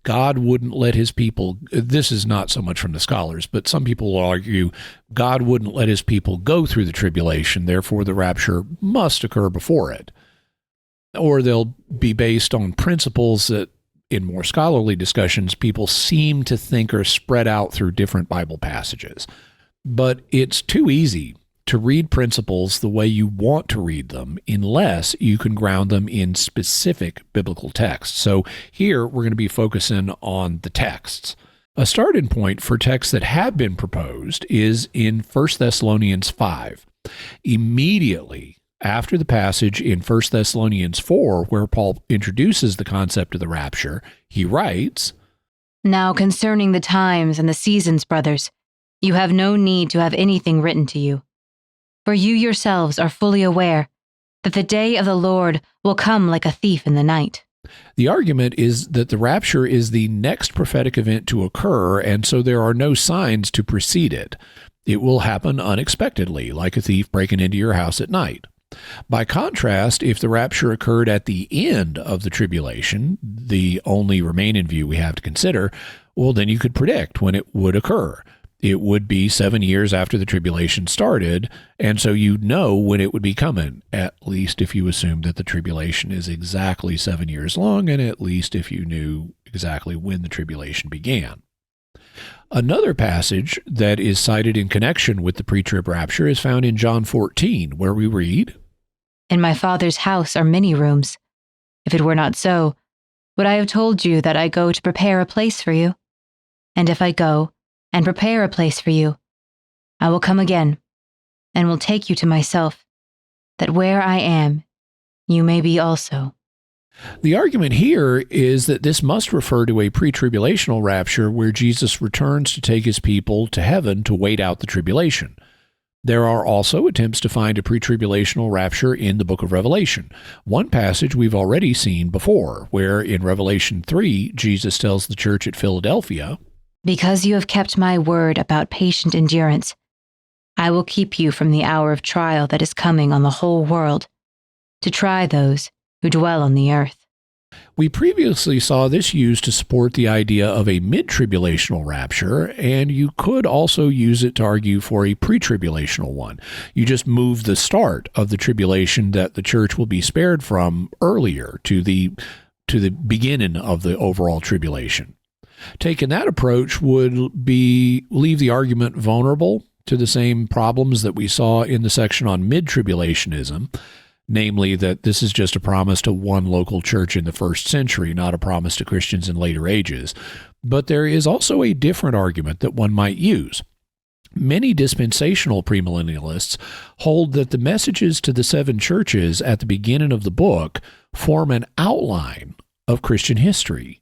God wouldn't let his people, this is not so much from the scholars, but some people will argue God wouldn't let his people go through the tribulation, therefore the rapture must occur before it. Or they'll be based on principles that in more scholarly discussions, people seem to think are spread out through different Bible passages. But it's too easy to read principles the way you want to read them unless you can ground them in specific biblical texts. So here we're going to be focusing on the texts. A starting point for texts that have been proposed is in 1 Thessalonians 5. Immediately after the passage in 1 Thessalonians 4, where Paul introduces the concept of the rapture, he writes, "Now concerning the times and the seasons, brothers, you have no need to have anything written to you. For you yourselves are fully aware that the day of the Lord will come like a thief in the night." The argument is that the rapture is the next prophetic event to occur, and so there are no signs to precede it. It will happen unexpectedly, like a thief breaking into your house at night. By contrast, if the rapture occurred at the end of the tribulation, the only remaining view we have to consider, well, then you could predict when it would occur. It would be 7 years after the tribulation started, and so you'd know when it would be coming, at least if you assume that the tribulation is exactly 7 years long, and at least if you knew exactly when the tribulation began. Another passage that is cited in connection with the pre-trib rapture is found in John 14, where we read, "In my Father's house are many rooms. If it were not so, would I have told you that I go to prepare a place for you? And if I go and prepare a place for you, I will come again and will take you to myself, that where I am, you may be also." The argument here is that this must refer to a pre-tribulational rapture where Jesus returns to take his people to heaven to wait out the tribulation. There are also attempts to find a pre-tribulational rapture in the book of Revelation. One passage we've already seen before, where in Revelation 3, Jesus tells the church at Philadelphia, "Because you have kept my word about patient endurance, I will keep you from the hour of trial that is coming on the whole world, to try those who dwell on the earth." We previously saw this used to support the idea of a mid-tribulational rapture, and you could also use it to argue for a pre-tribulational one. You just move the start of the tribulation that the church will be spared from earlier to the beginning of the overall tribulation. Taking that approach would leave the argument vulnerable to the same problems that we saw in the section on mid-tribulationism, namely that this is just a promise to one local church in the first century, not a promise to Christians in later ages. But there is also a different argument that one might use. Many dispensational premillennialists hold that the messages to the 7 churches at the beginning of the book form an outline of Christian history.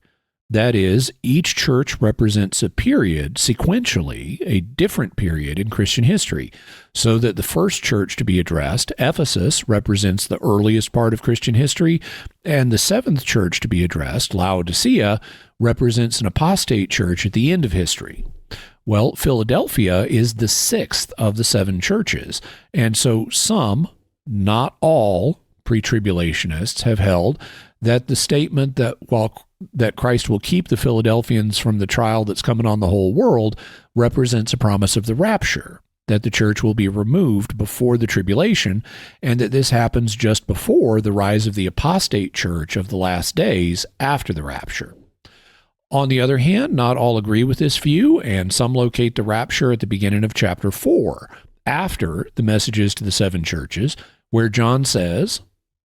That is, each church represents a period, sequentially, a different period in Christian history, so that the first church to be addressed, Ephesus, represents the earliest part of Christian history, and the 7th church to be addressed, Laodicea, represents an apostate church at the end of history. Well, Philadelphia is the 6th of the 7 churches, and so some, not all, pre-tribulationists have held that the statement that while that Christ will keep the Philadelphians from the trial that's coming on the whole world represents a promise of the rapture, that the church will be removed before the tribulation, and that this happens just before the rise of the apostate church of the last days after the rapture. On the other hand, not all agree with this view, and some locate the rapture at the beginning of chapter 4, after the messages to the 7 churches, where John says,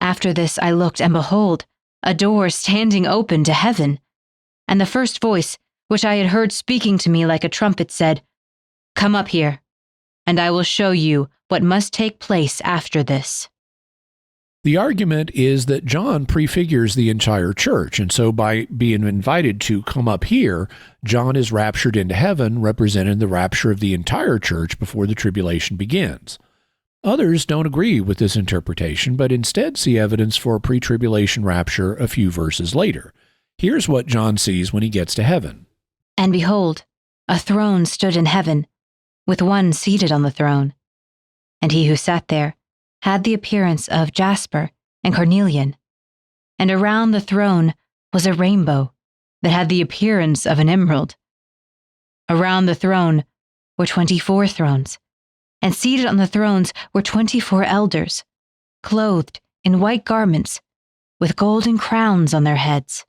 After this I looked, and behold, a door standing open to heaven. And the first voice, which I had heard speaking to me like a trumpet, said, Come up here, and I will show you what must take place after this. The argument is that John prefigures the entire church, and so by being invited to come up here, John is raptured into heaven, representing the rapture of the entire church before the tribulation begins. Others don't agree with this interpretation, but instead see evidence for a pre-tribulation rapture a few verses later. Here's what John sees when he gets to heaven. And behold, a throne stood in heaven, with one seated on the throne. And he who sat there had the appearance of jasper and carnelian. And around the throne was a rainbow that had the appearance of an emerald. Around the throne were 24 thrones, and seated on the thrones were 24 elders, clothed in white garments, with golden crowns on their heads.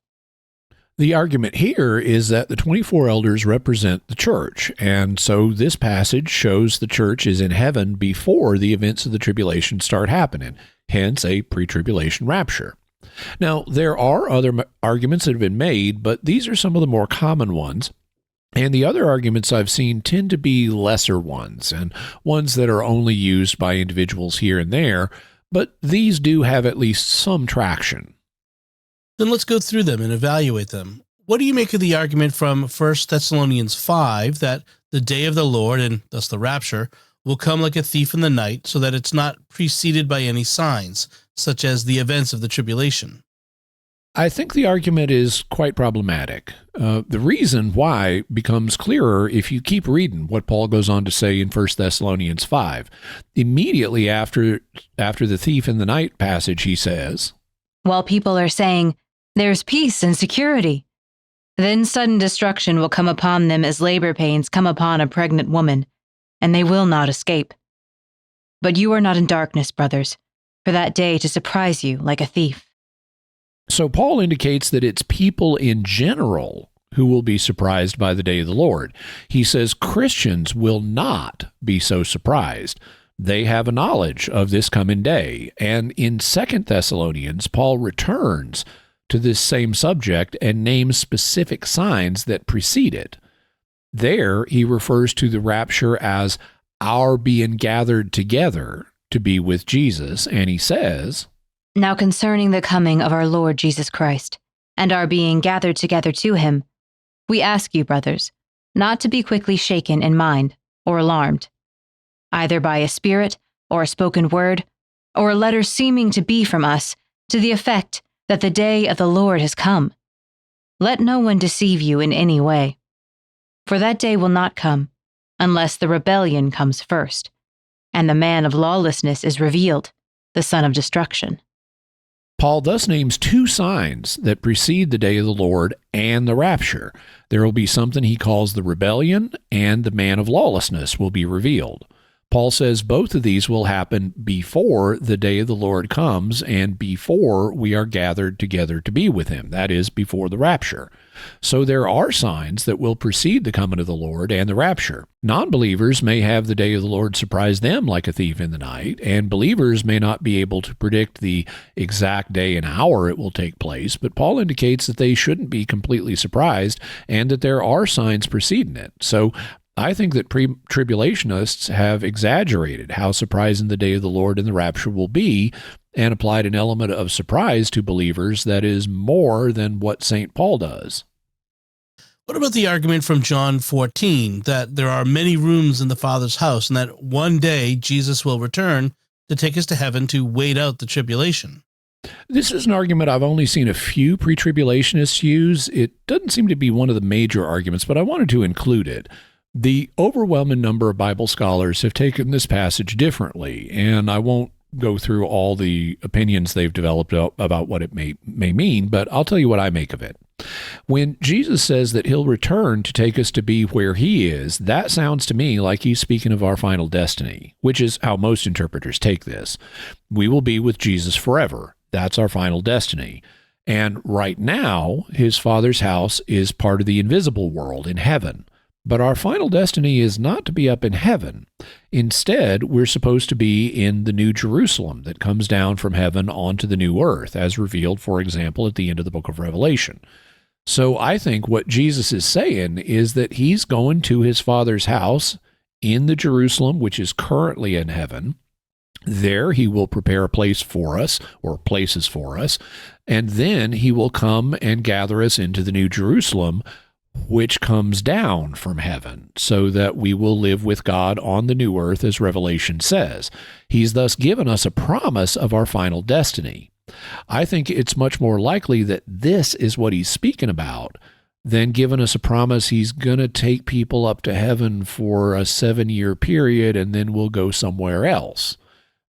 The argument here is that the 24 elders represent the church, and so this passage shows the church is in heaven before the events of the tribulation start happening, hence a pre-tribulation rapture. Now, there are other arguments that have been made, but these are some of the more common ones. And the other arguments I've seen tend to be lesser ones, and ones that are only used by individuals here and there, but these do have at least some traction. Then let's go through them and evaluate them. What do you make of the argument from 1 Thessalonians 5 that the day of the Lord, and thus the rapture, will come like a thief in the night, so that it's not preceded by any signs, such as the events of the tribulation? I think the argument is quite problematic. The reason why becomes clearer if you keep reading what Paul goes on to say in 1 Thessalonians 5. Immediately after the thief in the night passage, he says, While people are saying, There's peace and security, then sudden destruction will come upon them as labor pains come upon a pregnant woman, and they will not escape. But you are not in darkness, brothers, for that day to surprise you like a thief. So Paul indicates that it's people in general who will be surprised by the day of the Lord. He says Christians will not be so surprised. They have a knowledge of this coming day. And in 2 Thessalonians, Paul returns to this same subject and names specific signs that precede it. There, he refers to the rapture as our being gathered together to be with Jesus, and he says, Now concerning the coming of our Lord Jesus Christ, and our being gathered together to him, we ask you, brothers, not to be quickly shaken in mind or alarmed, either by a spirit or a spoken word, or a letter seeming to be from us, to the effect that the day of the Lord has come. Let no one deceive you in any way. For that day will not come, unless the rebellion comes first, and the man of lawlessness is revealed, the son of destruction. Paul thus names 2 signs that precede the day of the Lord and the rapture. There will be something he calls the rebellion, and the man of lawlessness will be revealed. Paul says both of these will happen before the day of the Lord comes and before we are gathered together to be with him. That is, before the rapture. So there are signs that will precede the coming of the Lord and the rapture. Non-believers may have the day of the Lord surprise them like a thief in the night, and believers may not be able to predict the exact day and hour it will take place, but Paul indicates that they shouldn't be completely surprised and that there are signs preceding it. So I think that pre-tribulationists have exaggerated how surprising the day of the Lord and the rapture will be and applied an element of surprise to believers that is more than what St. Paul does. What about the argument from John 14 that there are many rooms in the Father's house and that one day Jesus will return to take us to heaven to wait out the tribulation? This is an argument I've only seen a few pre-tribulationists use. It doesn't seem to be one of the major arguments, but I wanted to include it. The overwhelming number of Bible scholars have taken this passage differently, and I won't go through all the opinions they've developed about what it may mean, but I'll tell you what I make of it. When Jesus says that he'll return to take us to be where he is, that sounds to me like he's speaking of our final destiny, which is how most interpreters take this. We will be with Jesus forever. That's our final destiny. And right now, his Father's house is part of the invisible world in heaven. But our final destiny is not to be up in heaven. Instead, we're supposed to be in the New Jerusalem that comes down from heaven onto the new earth, as revealed, for example, at the end of the book of Revelation. So I think what Jesus is saying is that he's going to his Father's house in the Jerusalem, which is currently in heaven. There he will prepare a place for us, or places for us, and then he will come and gather us into the New Jerusalem, which comes down from heaven, so that we will live with God on the new earth, as Revelation says. He's thus given us a promise of our final destiny. I think it's much more likely that this is what he's speaking about than giving us a promise he's going to take people up to heaven for a 7-year period and then we'll go somewhere else.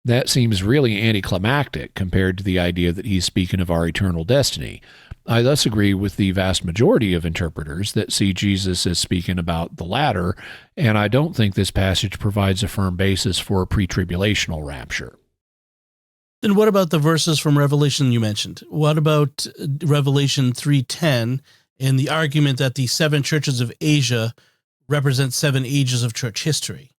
That seems really anticlimactic compared to the idea that he's speaking of our eternal destiny. I thus agree with the vast majority of interpreters that see Jesus as speaking about the latter, and I don't think this passage provides a firm basis for a pre-tribulational rapture. Then what about the verses from Revelation you mentioned? What about Revelation 3:10 and the argument that the 7 churches of Asia represent 7 ages of church history?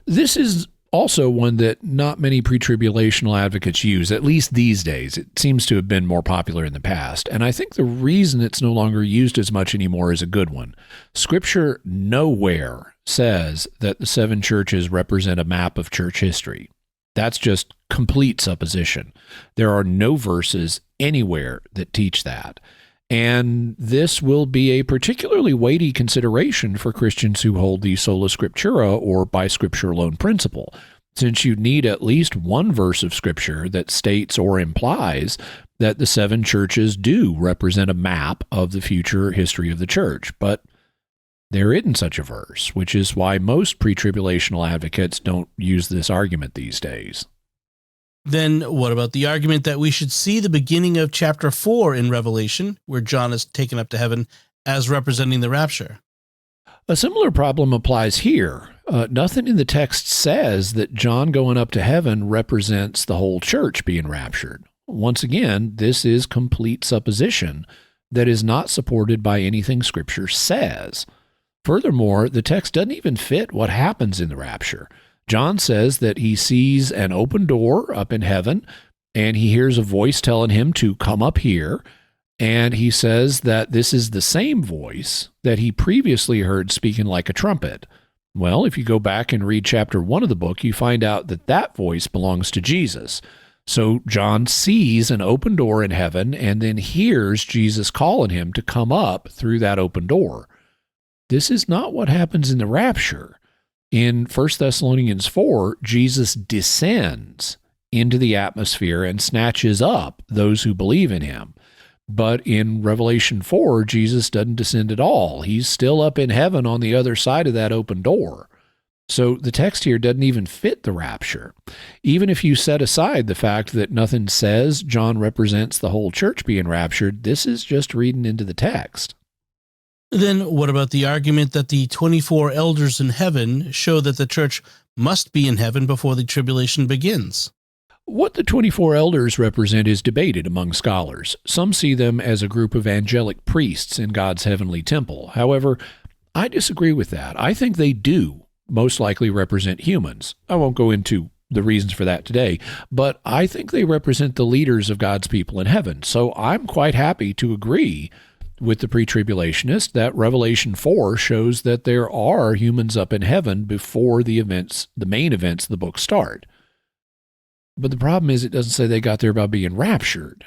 This is also one that not many pre-tribulational advocates use, at least these days. It seems to have been more popular in the past, and I think the reason it's no longer used as much anymore is a good one. Scripture nowhere says that the 7 churches represent a map of church history. That's just complete supposition. There are no verses anywhere that teach that. And this will be a particularly weighty consideration for Christians who hold the sola scriptura, or by Scripture alone principle, since you need at least one verse of Scripture that states or implies that the 7 churches do represent a map of the future history of the church. But there isn't such a verse, which is why most pre-tribulational advocates don't use this argument these days. Then what about the argument that we should see the beginning of chapter 4 in Revelation, where John is taken up to heaven, as representing the rapture? A similar problem applies here. Nothing in the text says that John going up to heaven represents the whole church being raptured. Once again, this is complete supposition that is not supported by anything Scripture says. Furthermore, the text doesn't even fit what happens in the rapture. John says that he sees an open door up in heaven, and he hears a voice telling him to come up here, and he says that this is the same voice that he previously heard speaking like a trumpet. Well, if you go back and read chapter 1 of the book, you find out that that voice belongs to Jesus. So John sees an open door in heaven and then hears Jesus calling him to come up through that open door. This is not what happens in the rapture. In 1 Thessalonians 4, Jesus descends into the atmosphere and snatches up those who believe in him. But in Revelation 4, Jesus doesn't descend at all. He's still up in heaven on the other side of that open door. So the text here doesn't even fit the rapture. Even if you set aside the fact that nothing says John represents the whole church being raptured, this is just reading into the text. Then what about the argument that the 24 elders in heaven show that the church must be in heaven before the tribulation begins? What the 24 elders represent is debated among scholars. Some see them as a group of angelic priests in God's heavenly temple. However, I disagree with that. I think they do most likely represent humans. I won't go into the reasons for that today, but I think they represent the leaders of God's people in heaven. So I'm quite happy to agree with the pre-tribulationist that Revelation 4 shows that there are humans up in heaven before the main events of the book start. But the problem is it doesn't say they got there by being raptured.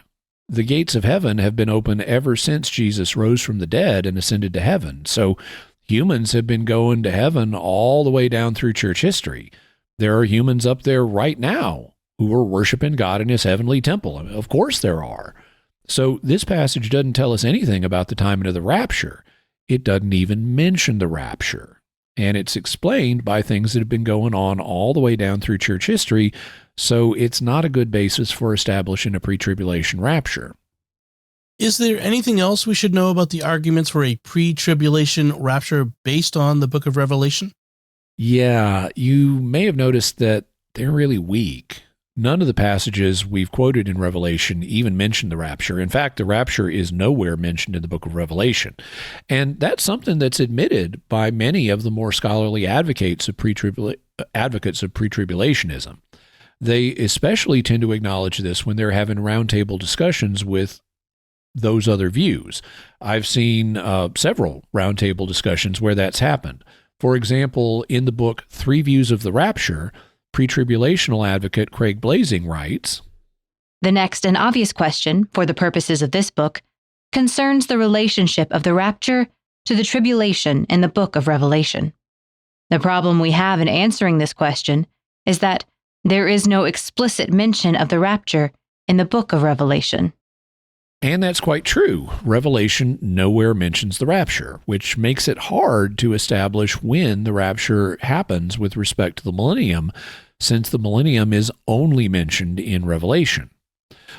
The gates of heaven have been open ever since Jesus rose from the dead and ascended to heaven. So humans have been going to heaven all the way down through church history. There are humans up there right now who are worshiping God in his heavenly temple. I mean, of course there are. So this passage doesn't tell us anything about the timing of the rapture. It doesn't even mention the rapture. And it's explained by things that have been going on all the way down through church history, so it's not a good basis for establishing a pre-tribulation rapture. Is there anything else we should know about the arguments for a pre-tribulation rapture based on the book of Revelation? Yeah, you may have noticed that they're really weak. None of the passages we've quoted in Revelation even mention the rapture. In fact, the rapture is nowhere mentioned in the book of Revelation. And that's something that's admitted by many of the more scholarly advocates of pre-tribulationism. They especially tend to acknowledge this when they're having roundtable discussions with those other views. I've seen several roundtable discussions where that's happened. For example, in the book Three Views of the Rapture, pre-tribulational advocate Craig Blazing writes, The next and obvious question, for the purposes of this book, concerns the relationship of the rapture to the tribulation in the book of Revelation. The problem we have in answering this question is that there is no explicit mention of the rapture in the book of Revelation. And that's quite true. Revelation nowhere mentions the rapture, which makes it hard to establish when the rapture happens with respect to the millennium, since the millennium is only mentioned in Revelation.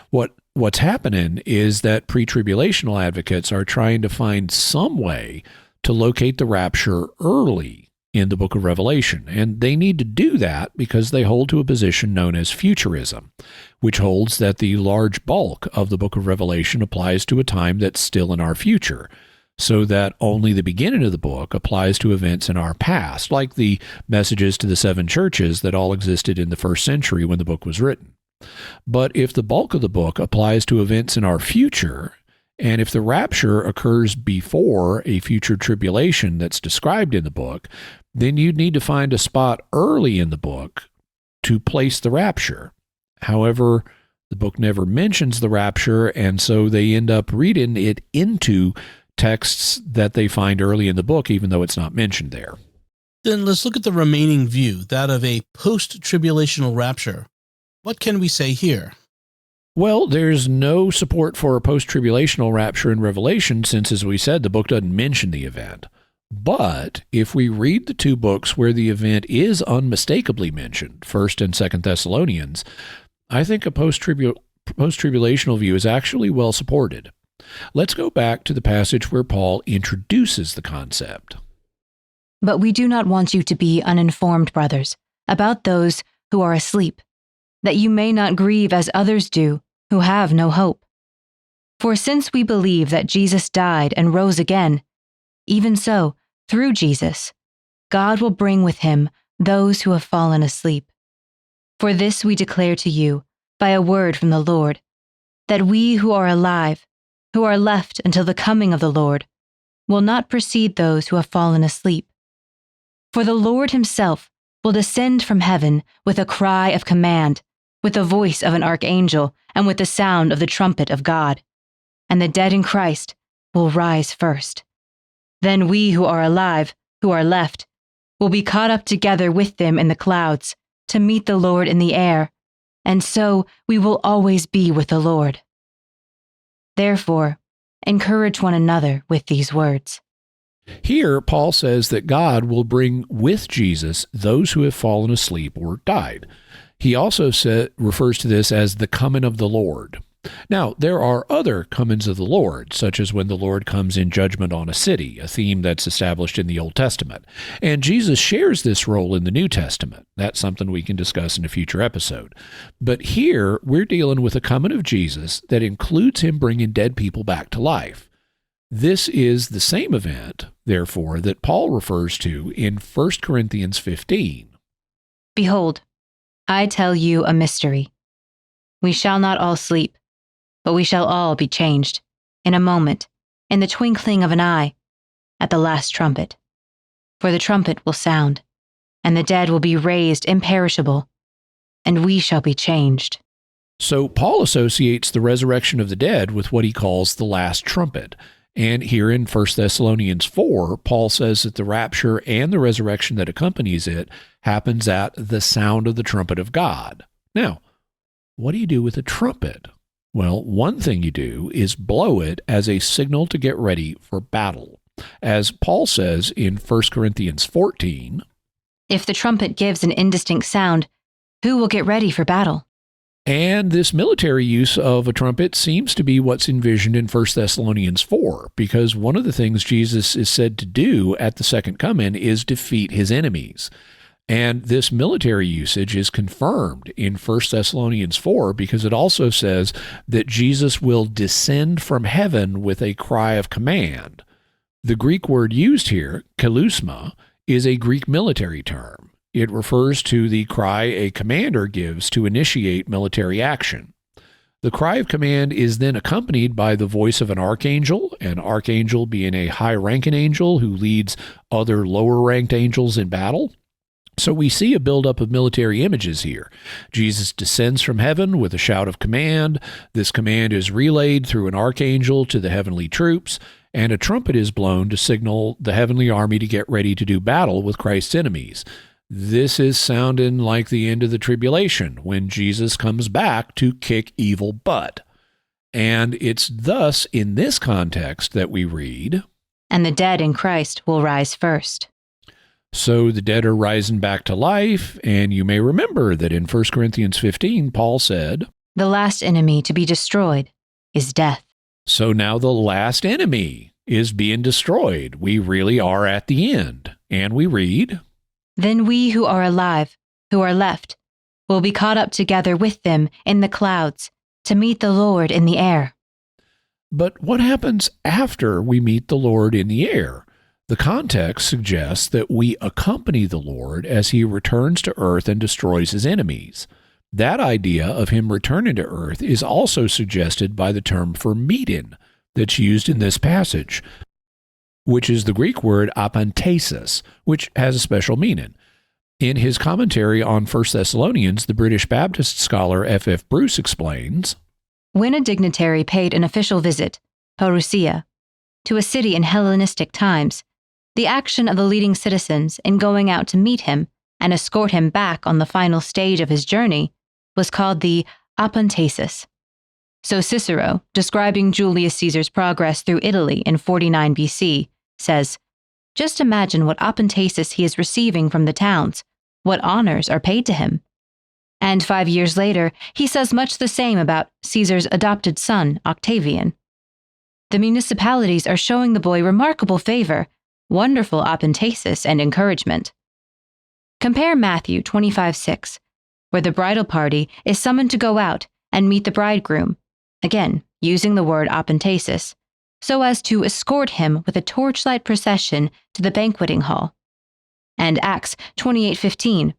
What's happening is that pre-tribulational advocates are trying to find some way to locate the rapture early in the book of Revelation, and they need to do that because they hold to a position known as futurism, which holds that the large bulk of the book of Revelation applies to a time that's still in our future, so that only the beginning of the book applies to events in our past, like the messages to the seven churches that all existed in the first century when the book was written. But if the bulk of the book applies to events in our future, and if the rapture occurs before a future tribulation that's described in the book, then you'd need to find a spot early in the book to place the rapture. However, the book never mentions the rapture, and so they end up reading it into texts that they find early in the book, even though it's not mentioned there. Then let's look at the remaining view, that of a post-tribulational rapture. What can we say here? Well, there's no support for a post-tribulational rapture in Revelation since, as we said, the book doesn't mention the event. But if we read the two books where the event is unmistakably mentioned, 1st and 2nd Thessalonians, I think a post-tribulational view is actually well supported. Let's go back to the passage where Paul introduces the concept. But we do not want you to be uninformed, brothers, about those who are asleep, that you may not grieve as others do, who have no hope. For since we believe that Jesus died and rose again, even so, through Jesus, God will bring with him those who have fallen asleep. For this we declare to you, by a word from the Lord, that we who are alive, who are left until the coming of the Lord, will not precede those who have fallen asleep. For the Lord himself will descend from heaven with a cry of command, with the voice of an archangel, and with the sound of the trumpet of God. And the dead in Christ will rise first. Then we who are alive, who are left, will be caught up together with them in the clouds, to meet the Lord in the air, and so we will always be with the Lord. Therefore, encourage one another with these words. Here, Paul says that God will bring with Jesus those who have fallen asleep or died. He also refers to this as the coming of the Lord. Now, there are other comings of the Lord, such as when the Lord comes in judgment on a city, a theme that's established in the Old Testament. And Jesus shares this role in the New Testament. That's something we can discuss in a future episode. But here, we're dealing with a coming of Jesus that includes him bringing dead people back to life. This is the same event, therefore, that Paul refers to in 1 Corinthians 15. Behold, I tell you a mystery. We shall not all sleep, but we shall all be changed, in a moment, in the twinkling of an eye, at the last trumpet. For the trumpet will sound, and the dead will be raised imperishable, and we shall be changed. So Paul associates the resurrection of the dead with what he calls the last trumpet. And here in 1 Thessalonians 4, Paul says that the rapture and the resurrection that accompanies it happens at the sound of the trumpet of God. Now, what do you do with a trumpet? Well, one thing you do is blow it as a signal to get ready for battle. As Paul says in 1 Corinthians 14, If the trumpet gives an indistinct sound, who will get ready for battle? And this military use of a trumpet seems to be what's envisioned in 1 Thessalonians 4, because one of the things Jesus is said to do at the second coming is defeat his enemies. And this military usage is confirmed in 1 Thessalonians 4 because it also says that Jesus will descend from heaven with a cry of command. The Greek word used here, kelusma, is a Greek military term. It refers to the cry a commander gives to initiate military action. The cry of command is then accompanied by the voice of an archangel being a high-ranking angel who leads other lower-ranked angels in battle. So we see a buildup of military images here. Jesus descends from heaven with a shout of command. This command is relayed through an archangel to the heavenly troops, and a trumpet is blown to signal the heavenly army to get ready to do battle with Christ's enemies. This is sounding like the end of the tribulation, when Jesus comes back to kick evil butt. And it's thus in this context that we read, "And the dead in Christ will rise first." So the dead are rising back to life, and you may remember that in 1 Corinthians 15, Paul said, "The last enemy to be destroyed is death." So now the last enemy is being destroyed. We really are at the end. And we read, "Then we who are alive, who are left, will be caught up together with them in the clouds to meet the Lord in the air." But what happens after we meet the Lord in the air? The context suggests that we accompany the Lord as he returns to earth and destroys his enemies. That idea of him returning to earth is also suggested by the term for meeting that's used in this passage, which is the Greek word apantesis, which has a special meaning. In his commentary on 1 Thessalonians, the British Baptist scholar F.F. Bruce explains, "When a dignitary paid an official visit, parousia, to a city in Hellenistic times, the action of the leading citizens in going out to meet him and escort him back on the final stage of his journey was called the apantesis. So Cicero, describing Julius Caesar's progress through Italy in 49 BC, says, "Just imagine what apantesis he is receiving from the towns, what honors are paid to him." And 5 years later, he says much the same about Caesar's adopted son, Octavian. The municipalities are showing the boy remarkable favor, wonderful apantesis and encouragement. Compare Matthew 25:6, where the bridal party is summoned to go out and meet the bridegroom, again using the word apantesis, so as to escort him with a torchlight procession to the banqueting hall. And Acts 28:15,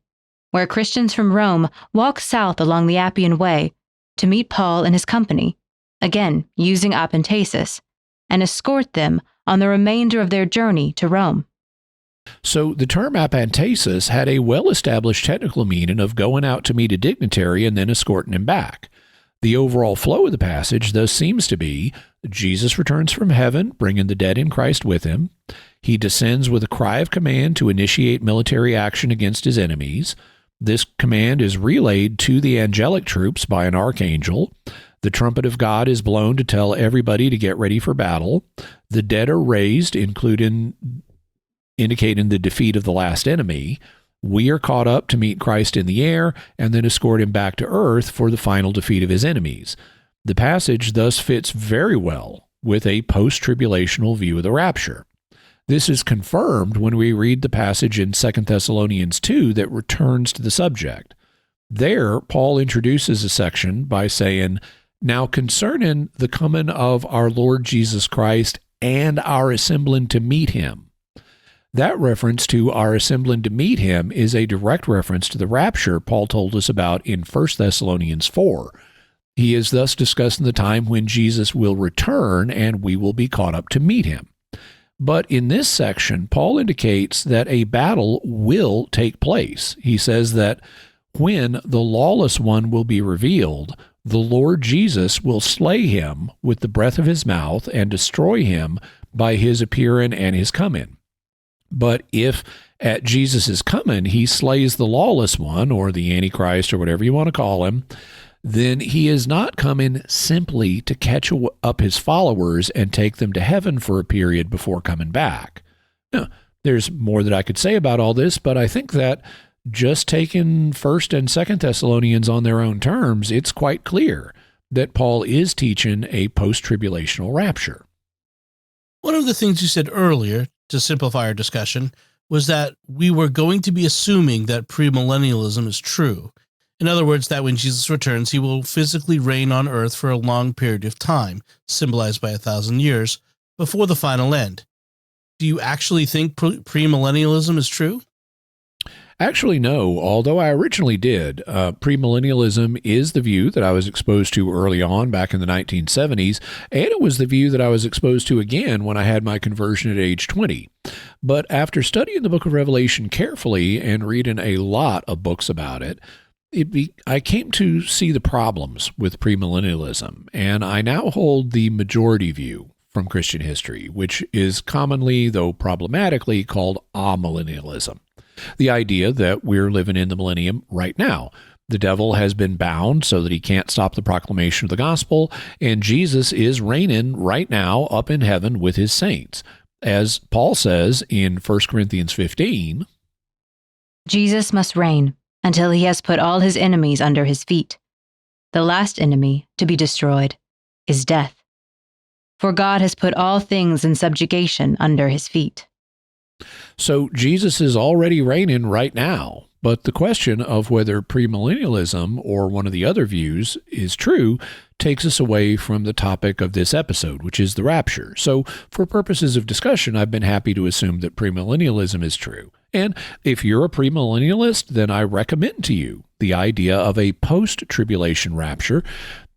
where Christians from Rome walk south along the Appian Way to meet Paul and his company, again using apantesis, and escort them on the remainder of their journey to Rome. So the term apantesis had a well-established technical meaning of going out to meet a dignitary and then escorting him back. The overall flow of the passage thus seems to be, Jesus returns from heaven, bringing the dead in Christ with him. He descends with a cry of command to initiate military action against his enemies. This command is relayed to the angelic troops by an archangel. The trumpet of God is blown to tell everybody to get ready for battle. The dead are raised, indicating the defeat of the last enemy. We are caught up to meet Christ in the air and then escort him back to earth for the final defeat of his enemies. The passage thus fits very well with a post-tribulational view of the rapture. This is confirmed when we read the passage in 2 Thessalonians 2 that returns to the subject. There, Paul introduces a section by saying, "Now concerning the coming of our Lord Jesus Christ and our assembling to meet him." That reference to our assembling to meet him is a direct reference to the rapture Paul told us about in 1 Thessalonians 4. He is thus discussing the time when Jesus will return and we will be caught up to meet him. But in this section, Paul indicates that a battle will take place. He says that when the lawless one will be revealed, the Lord Jesus will slay him with the breath of his mouth and destroy him by his appearing and his coming. But if at Jesus' coming he slays the lawless one, or the Antichrist, or whatever you want to call him, then he is not coming simply to catch up his followers and take them to heaven for a period before coming back. Now, there's more that I could say about all this, but I think that Just taking 1st and 2nd Thessalonians on their own terms, it's quite clear that Paul is teaching a post-tribulational rapture. One of the things you said earlier, to simplify our discussion, was that we were going to be assuming that premillennialism is true. In other words, that when Jesus returns, he will physically reign on earth for a long period of time, symbolized by 1,000 years, before the final end. Do you actually think premillennialism is true? Actually, no, although I originally did. Premillennialism is the view that I was exposed to early on back in the 1970s, and it was the view that I was exposed to again when I had my conversion at age 20. But after studying the book of Revelation carefully and reading a lot of books about it, I came to see the problems with premillennialism, and I now hold the majority view from Christian history, which is commonly, though problematically, called amillennialism. The idea that we're living in the millennium right now. The devil has been bound so that he can't stop the proclamation of the gospel, and Jesus is reigning right now up in heaven with his saints. As Paul says in 1 Corinthians 15, Jesus must reign until he has put all his enemies under his feet. The last enemy to be destroyed is death. For God has put all things in subjugation under his feet. So Jesus is already reigning right now, but the question of whether premillennialism or one of the other views is true takes us away from the topic of this episode, which is the rapture. So for purposes of discussion, I've been happy to assume that premillennialism is true. And if you're a premillennialist, then I recommend to you the idea of a post-tribulation rapture,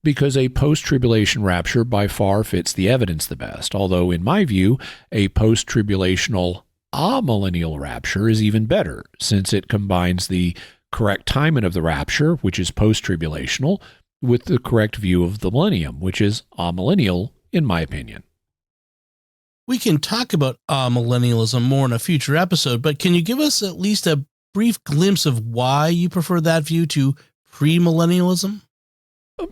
because a post-tribulation rapture by far fits the evidence the best, although in my view, a post-tribulational amillennial rapture is even better, since it combines the correct timing of the rapture, which is post-tribulational, with the correct view of the millennium, which is amillennial, in my opinion. We can talk about millennialism more in a future episode, but can you give us at least a brief glimpse of why you prefer that view to premillennialism?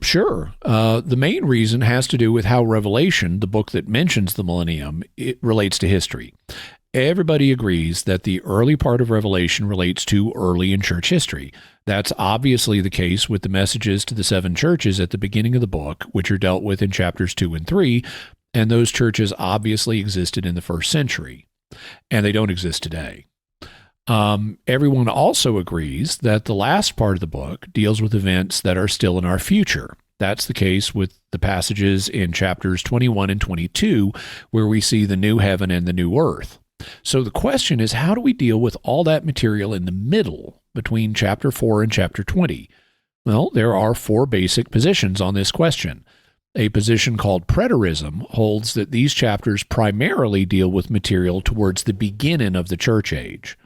Sure. The main reason has to do with how Revelation, the book that mentions the millennium, it relates to history. Everybody agrees that the early part of Revelation relates to early in church history. That's obviously the case with the messages to the 7 churches at the beginning of the book, which are dealt with in chapters 2 and 3, and those churches obviously existed in the 1st century, and they don't exist today. Everyone also agrees that the last part of the book deals with events that are still in our future. That's the case with the passages in chapters 21 and 22, where we see the new heaven and the new earth. So the question is, how do we deal with all that material in the middle between chapter 4 and chapter 20? Well, there are 4 basic positions on this question. A position called preterism holds that these chapters primarily deal with material towards the beginning of the church age.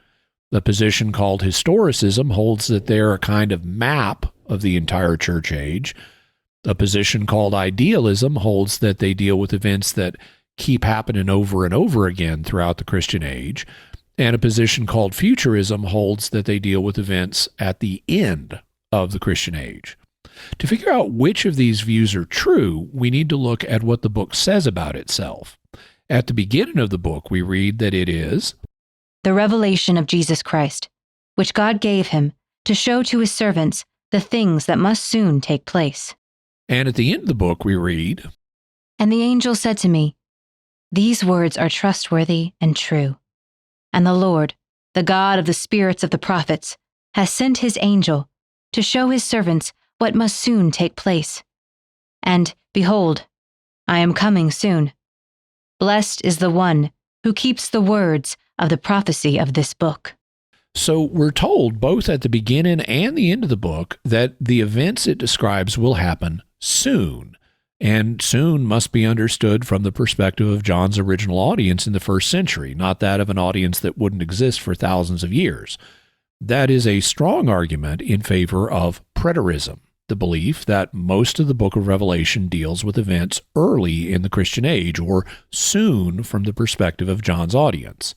The position called historicism holds that they're a kind of map of the entire church age. A position called idealism holds that they deal with events that keep happening over and over again throughout the Christian age. And a position called futurism holds that they deal with events at the end of the Christian age. To figure out which of these views are true, we need to look at what the book says about itself. At the beginning of the book, we read that it is the revelation of Jesus Christ, which God gave him to show to his servants the things that must soon take place. And at the end of the book, we read, And the angel said to me, These words are trustworthy and true. And the Lord, the God of the spirits of the prophets, has sent his angel to show his servants what must soon take place. And, behold, I am coming soon. Blessed is the one who keeps the words of the prophecy of this book. So we're told both at the beginning and the end of the book that the events it describes will happen soon. And soon must be understood from the perspective of John's original audience in the 1st century, not that of an audience that wouldn't exist for thousands of years. That is a strong argument in favor of preterism, the belief that most of the book of Revelation deals with events early in the Christian age, or soon from the perspective of John's audience.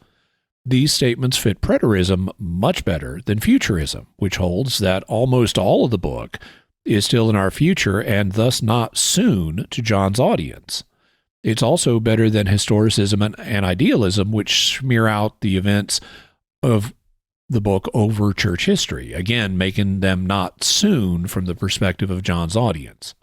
These statements fit preterism much better than futurism, which holds that almost all of the book is still in our future and thus not soon to John's audience. It's also better than historicism and idealism, which smear out the events of the book over church history, again, making them not soon from the perspective of John's audience.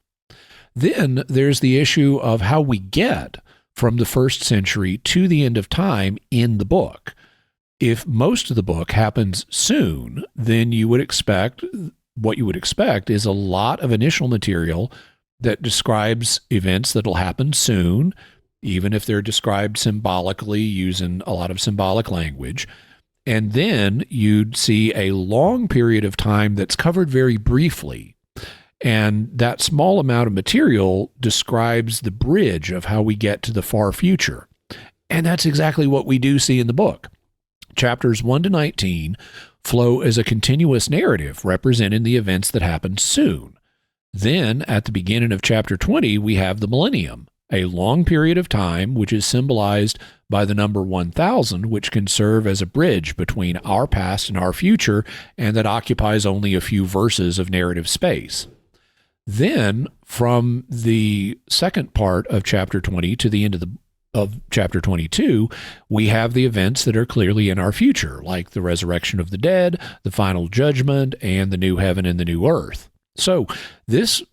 Then there's the issue of how we get from the first century to the end of time in the book. If most of the book happens soon, then what you would expect is a lot of initial material that describes events that'll happen soon, even if they're described symbolically using a lot of symbolic language. And then you'd see a long period of time that's covered very briefly. And that small amount of material describes the bridge of how we get to the far future. And that's exactly what we do see in the book. Chapters 1 to 19 flow as a continuous narrative representing the events that happen soon. Then, at the beginning of chapter 20, we have the Millennium, a long period of time which is symbolized by the number 1000, which can serve as a bridge between our past and our future, and that occupies only a few verses of narrative space. Then, from the second part of chapter 20 to the end of chapter 22, we have the events that are clearly in our future, like the resurrection of the dead, the final judgment, and the new heaven and the new earth. So this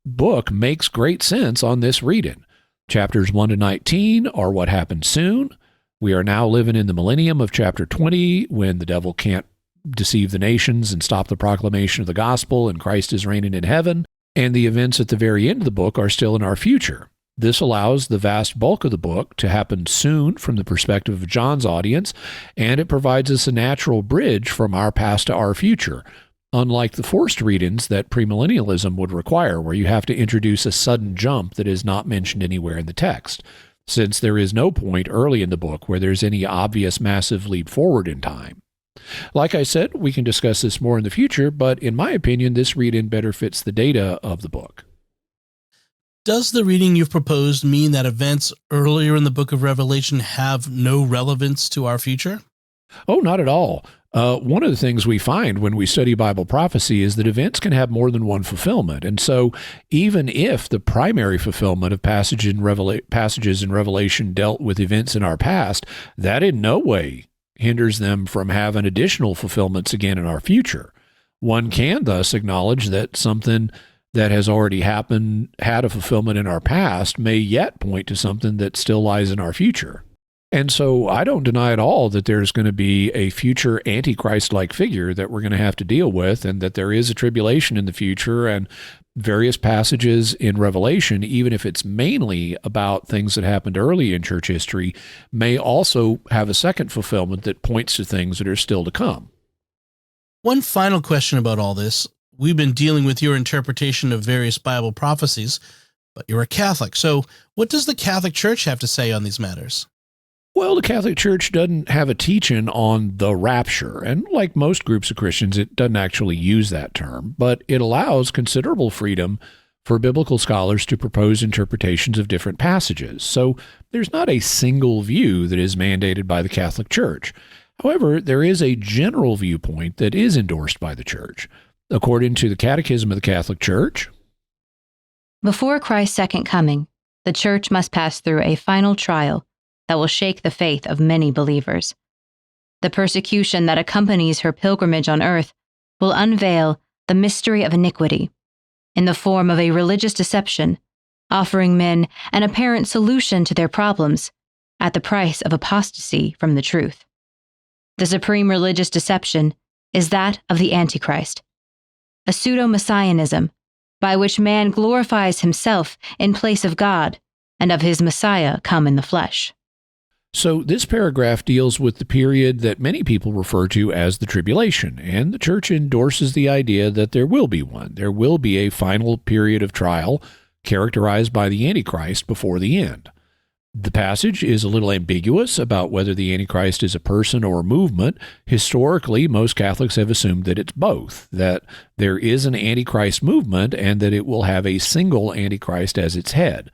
book makes great sense on this reading. Chapters 1 to 19 are what happens soon. We are now living in the millennium of chapter 20, when the devil can't deceive the nations and stop the proclamation of the gospel, and Christ is reigning in heaven, and the events at the very end of the book are still in our future. This allows the vast bulk of the book to happen soon from the perspective of John's audience, and it provides us a natural bridge from our past to our future, unlike the forced readings that premillennialism would require, where you have to introduce a sudden jump that is not mentioned anywhere in the text, since there is no point early in the book where there's any obvious massive leap forward in time. Like I said, we can discuss this more in the future, but in my opinion, this read-in better fits the data of the book. Does the reading you've proposed mean that events earlier in the book of Revelation have no relevance to our future? Oh, not at all. One of the things we find when we study Bible prophecy is that events can have more than one fulfillment. And so even if the primary fulfillment of passages in Revelation dealt with events in our past, that in no way hinders them from having additional fulfillments again in our future. One can thus acknowledge that something that has already happened, had a fulfillment in our past, may yet point to something that still lies in our future. And so I don't deny at all that there's going to be a future Antichrist-like figure that we're going to have to deal with, and that there is a tribulation in the future, and various passages in Revelation, even if it's mainly about things that happened early in church history, may also have a second fulfillment that points to things that are still to come. One final question about all this. We've been dealing with your interpretation of various Bible prophecies, but you're a Catholic. So what does the Catholic Church have to say on these matters? Well, the Catholic Church doesn't have a teaching on the rapture, and like most groups of Christians, it doesn't actually use that term, but it allows considerable freedom for biblical scholars to propose interpretations of different passages. So there's not a single view that is mandated by the Catholic Church. However, there is a general viewpoint that is endorsed by the Church. According to the Catechism of the Catholic Church, before Christ's second coming, the Church must pass through a final trial that will shake the faith of many believers. The persecution that accompanies her pilgrimage on earth will unveil the mystery of iniquity in the form of a religious deception, offering men an apparent solution to their problems at the price of apostasy from the truth. The supreme religious deception is that of the Antichrist, a pseudo-messianism by which man glorifies himself in place of God and of his Messiah come in the flesh. So this paragraph deals with the period that many people refer to as the Tribulation, and the Church endorses the idea that there will be one. There will be a final period of trial characterized by the Antichrist before the end. The passage is a little ambiguous about whether the Antichrist is a person or a movement. Historically, most Catholics have assumed that it's both, that there is an Antichrist movement and that it will have a single Antichrist as its head.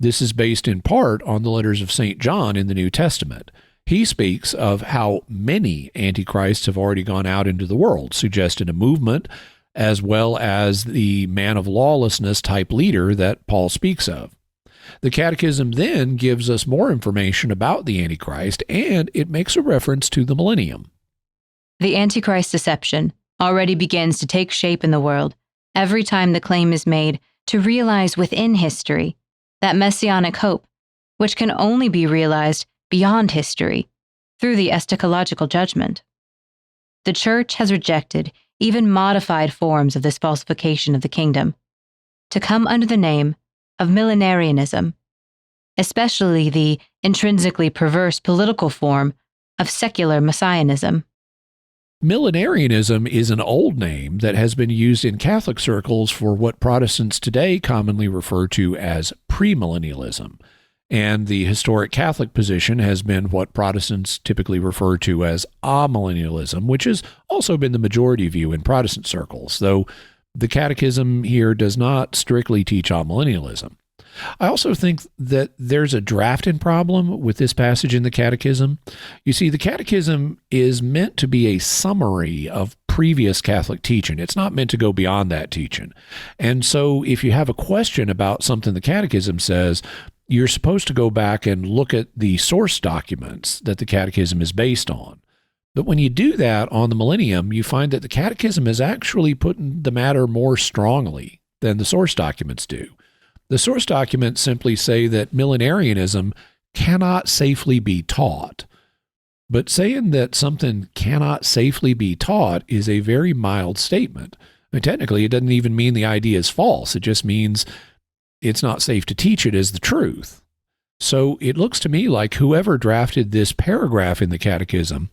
This is based in part on the letters of St. John in the New Testament. He speaks of how many Antichrists have already gone out into the world, suggesting a movement, as well as the man of lawlessness type leader that Paul speaks of. The Catechism then gives us more information about the Antichrist, and it makes a reference to the Millennium. The Antichrist deception already begins to take shape in the world every time the claim is made to realize within history that messianic hope, which can only be realized beyond history through the eschatological judgment. The Church has rejected even modified forms of this falsification of the kingdom to come under the name of millenarianism, especially the intrinsically perverse political form of secular messianism. Millenarianism is an old name that has been used in Catholic circles for what Protestants today commonly refer to as premillennialism, and the historic Catholic position has been what Protestants typically refer to as amillennialism, which has also been the majority view in Protestant circles, though the Catechism here does not strictly teach amillennialism. I also think that there's a drafting problem with this passage in the Catechism. You see, the Catechism is meant to be a summary of previous Catholic teaching. It's not meant to go beyond that teaching. And so if you have a question about something the Catechism says, you're supposed to go back and look at the source documents that the Catechism is based on. But when you do that on the Millennium, you find that the Catechism is actually putting the matter more strongly than the source documents do. The source documents simply say that millenarianism cannot safely be taught. But saying that something cannot safely be taught is a very mild statement. I mean, technically, it doesn't even mean the idea is false. It just means it's not safe to teach it as the truth. So it looks to me like whoever drafted this paragraph in the Catechism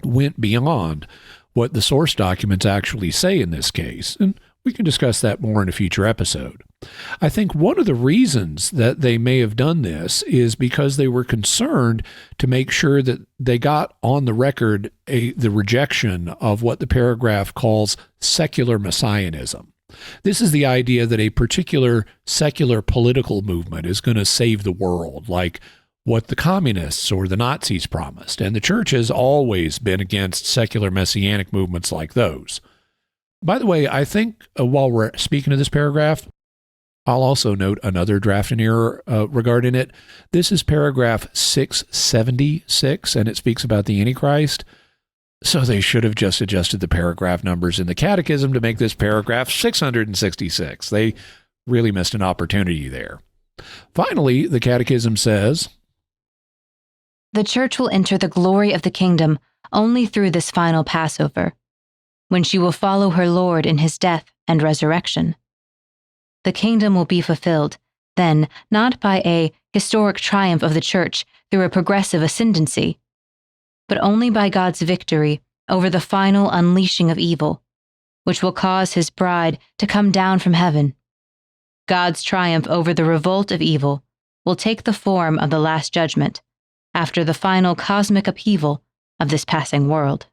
went beyond what the source documents actually say in this case. And we can discuss that more in a future episode. I think one of the reasons that they may have done this is because they were concerned to make sure that they got on the record the rejection of what the paragraph calls secular messianism. This is the idea that a particular secular political movement is going to save the world, like what the communists or the Nazis promised. And the Church has always been against secular messianic movements like those. By the way, I think while we're speaking of this paragraph, I'll also note another drafting error regarding it. This is paragraph 676, and it speaks about the Antichrist. So they should have just adjusted the paragraph numbers in the Catechism to make this paragraph 666. They really missed an opportunity there. Finally, the Catechism says, The Church will enter the glory of the kingdom only through this final Passover, when she will follow her Lord in his death and resurrection. The kingdom will be fulfilled, then, not by a historic triumph of the Church through a progressive ascendancy, but only by God's victory over the final unleashing of evil, which will cause his bride to come down from heaven. God's triumph over the revolt of evil will take the form of the last judgment, after the final cosmic upheaval of this passing world.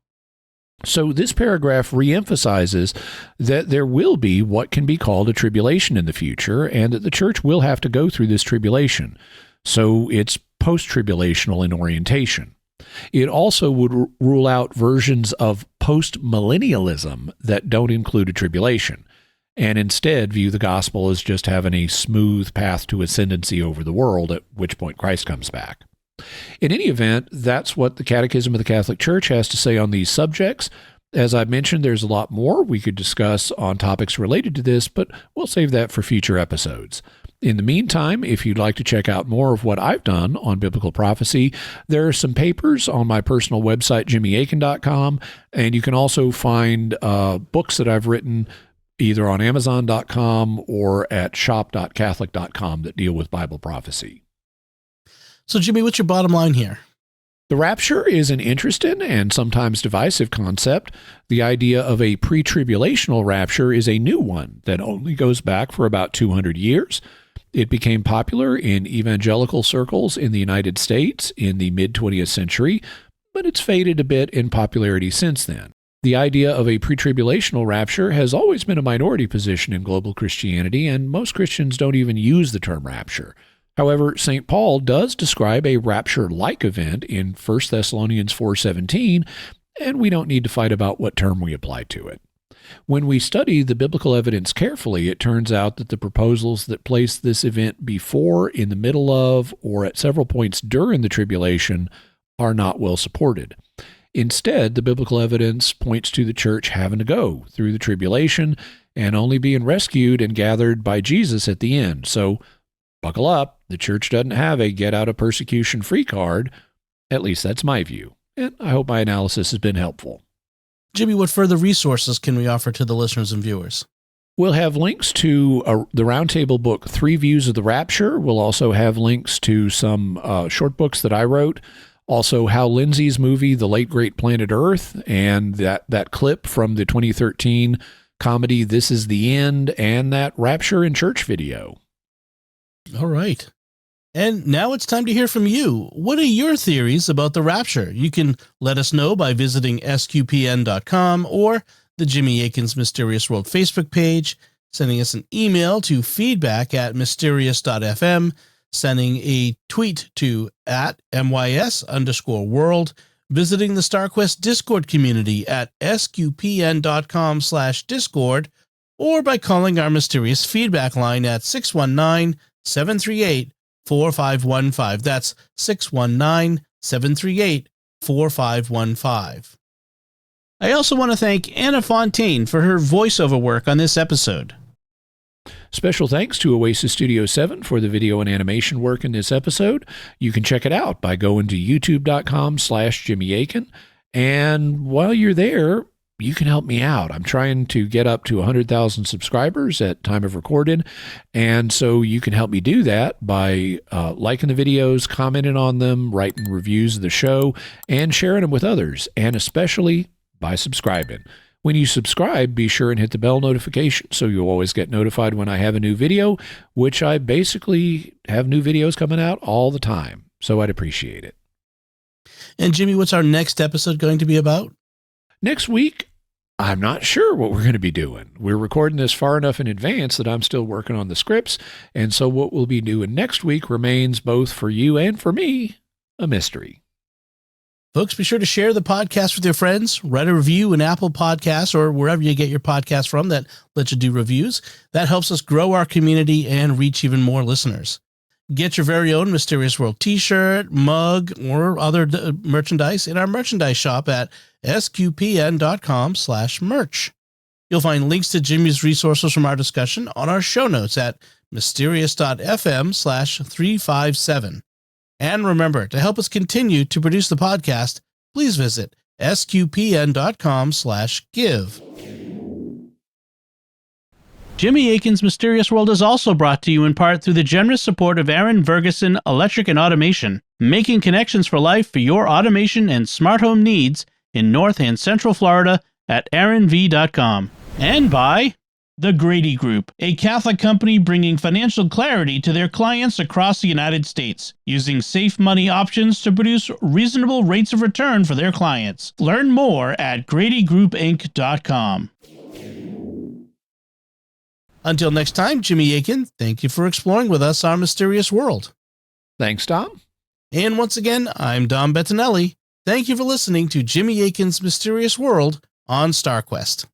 So this paragraph reemphasizes that there will be what can be called a tribulation in the future, and that the Church will have to go through this tribulation. So it's post-tribulational in orientation. It also would rule out versions of post-millennialism that don't include a tribulation, and instead view the gospel as just having a smooth path to ascendancy over the world, at which point Christ comes back. In any event, that's what the Catechism of the Catholic Church has to say on these subjects. As I mentioned, there's a lot more we could discuss on topics related to this, but we'll save that for future episodes. In the meantime, if you'd like to check out more of what I've done on biblical prophecy, there are some papers on my personal website, jimmyakin.com, and you can also find books that I've written either on amazon.com or at shop.catholic.com that deal with Bible prophecy. So, Jimmy, what's your bottom line here? The rapture is an interesting and sometimes divisive concept. The idea of a pre-tribulational rapture is a new one that only goes back for about 200 years. It became popular in evangelical circles in the United States in the mid-20th century, but it's faded a bit in popularity since then. The idea of a pre-tribulational rapture has always been a minority position in global Christianity, and most Christians don't even use the term rapture. However, St. Paul does describe a rapture-like event in 1 Thessalonians 4:17, and we don't need to fight about what term we apply to it. When we study the biblical evidence carefully, it turns out that the proposals that place this event before, in the middle of, or at several points during the tribulation are not well supported. Instead, the biblical evidence points to the church having to go through the tribulation and only being rescued and gathered by Jesus at the end. So buckle up. The church doesn't have a get out of persecution free card. At least that's my view. And I hope my analysis has been helpful. Jimmy, what further resources can we offer to the listeners and viewers? We'll have links to the Roundtable book, 3 Views of the Rapture. We'll also have links to some short books that I wrote. Also, Hal Lindsey's movie, The Late Great Planet Earth, and that clip from the 2013 comedy, This Is the End, and that Rapture in Church video. All right. And now it's time to hear from you. What are your theories about the rapture? You can let us know by visiting sqpn.com or the Jimmy Akin's Mysterious World Facebook page, sending us an email to feedback@mysterious.fm, sending a tweet to @MYS_world, visiting the StarQuest Discord community at sqpn.com/discord, or by calling our Mysterious Feedback line at 619-738-4515. That's 619-738-4515. I also want to thank Anna Fontaine for her voiceover work on this episode. Special thanks to Oasis Studio 7 for the video and animation work in this episode. You can check it out by going to youtube.com/Jimmy Akin. And while you're there, you can help me out. I'm trying to get up to 100,000 subscribers at time of recording. And so you can help me do that by liking the videos, commenting on them, writing reviews of the show, and sharing them with others, and especially by subscribing. When you subscribe, be sure and hit the bell notification so you'll always get notified when I have a new video, which I basically have new videos coming out all the time. So I'd appreciate it. And Jimmy, what's our next episode going to be about? Next week, I'm not sure what we're going to be doing. We're recording this far enough in advance that I'm still working on the scripts. And so what we'll be doing next week remains, both for you and for me, a mystery. Folks, be sure to share the podcast with your friends. Write a review in Apple Podcasts or wherever you get your podcast from that lets you do reviews. That helps us grow our community and reach even more listeners. Get your very own Mysterious World t-shirt, mug, or other merchandise in our merchandise shop at sqpn.com/merch. You'll find links to Jimmy's resources from our discussion on our show notes at mysterious.fm/357. And remember, to help us continue to produce the podcast, please visit sqpn.com/give. Jimmy Akin's Mysterious World is also brought to you in part through the generous support of Aaron Ferguson Electric and Automation, making connections for life for your automation and smart home needs in North and Central Florida at aaronv.com. And by The Grady Group, a Catholic company bringing financial clarity to their clients across the United States, using safe money options to produce reasonable rates of return for their clients. Learn more at GradyGroupInc.com. Until next time, Jimmy Akin, thank you for exploring with us our mysterious world. Thanks, Dom. And once again, I'm Dom Bettinelli. Thank you for listening to Jimmy Akin's Mysterious World on StarQuest.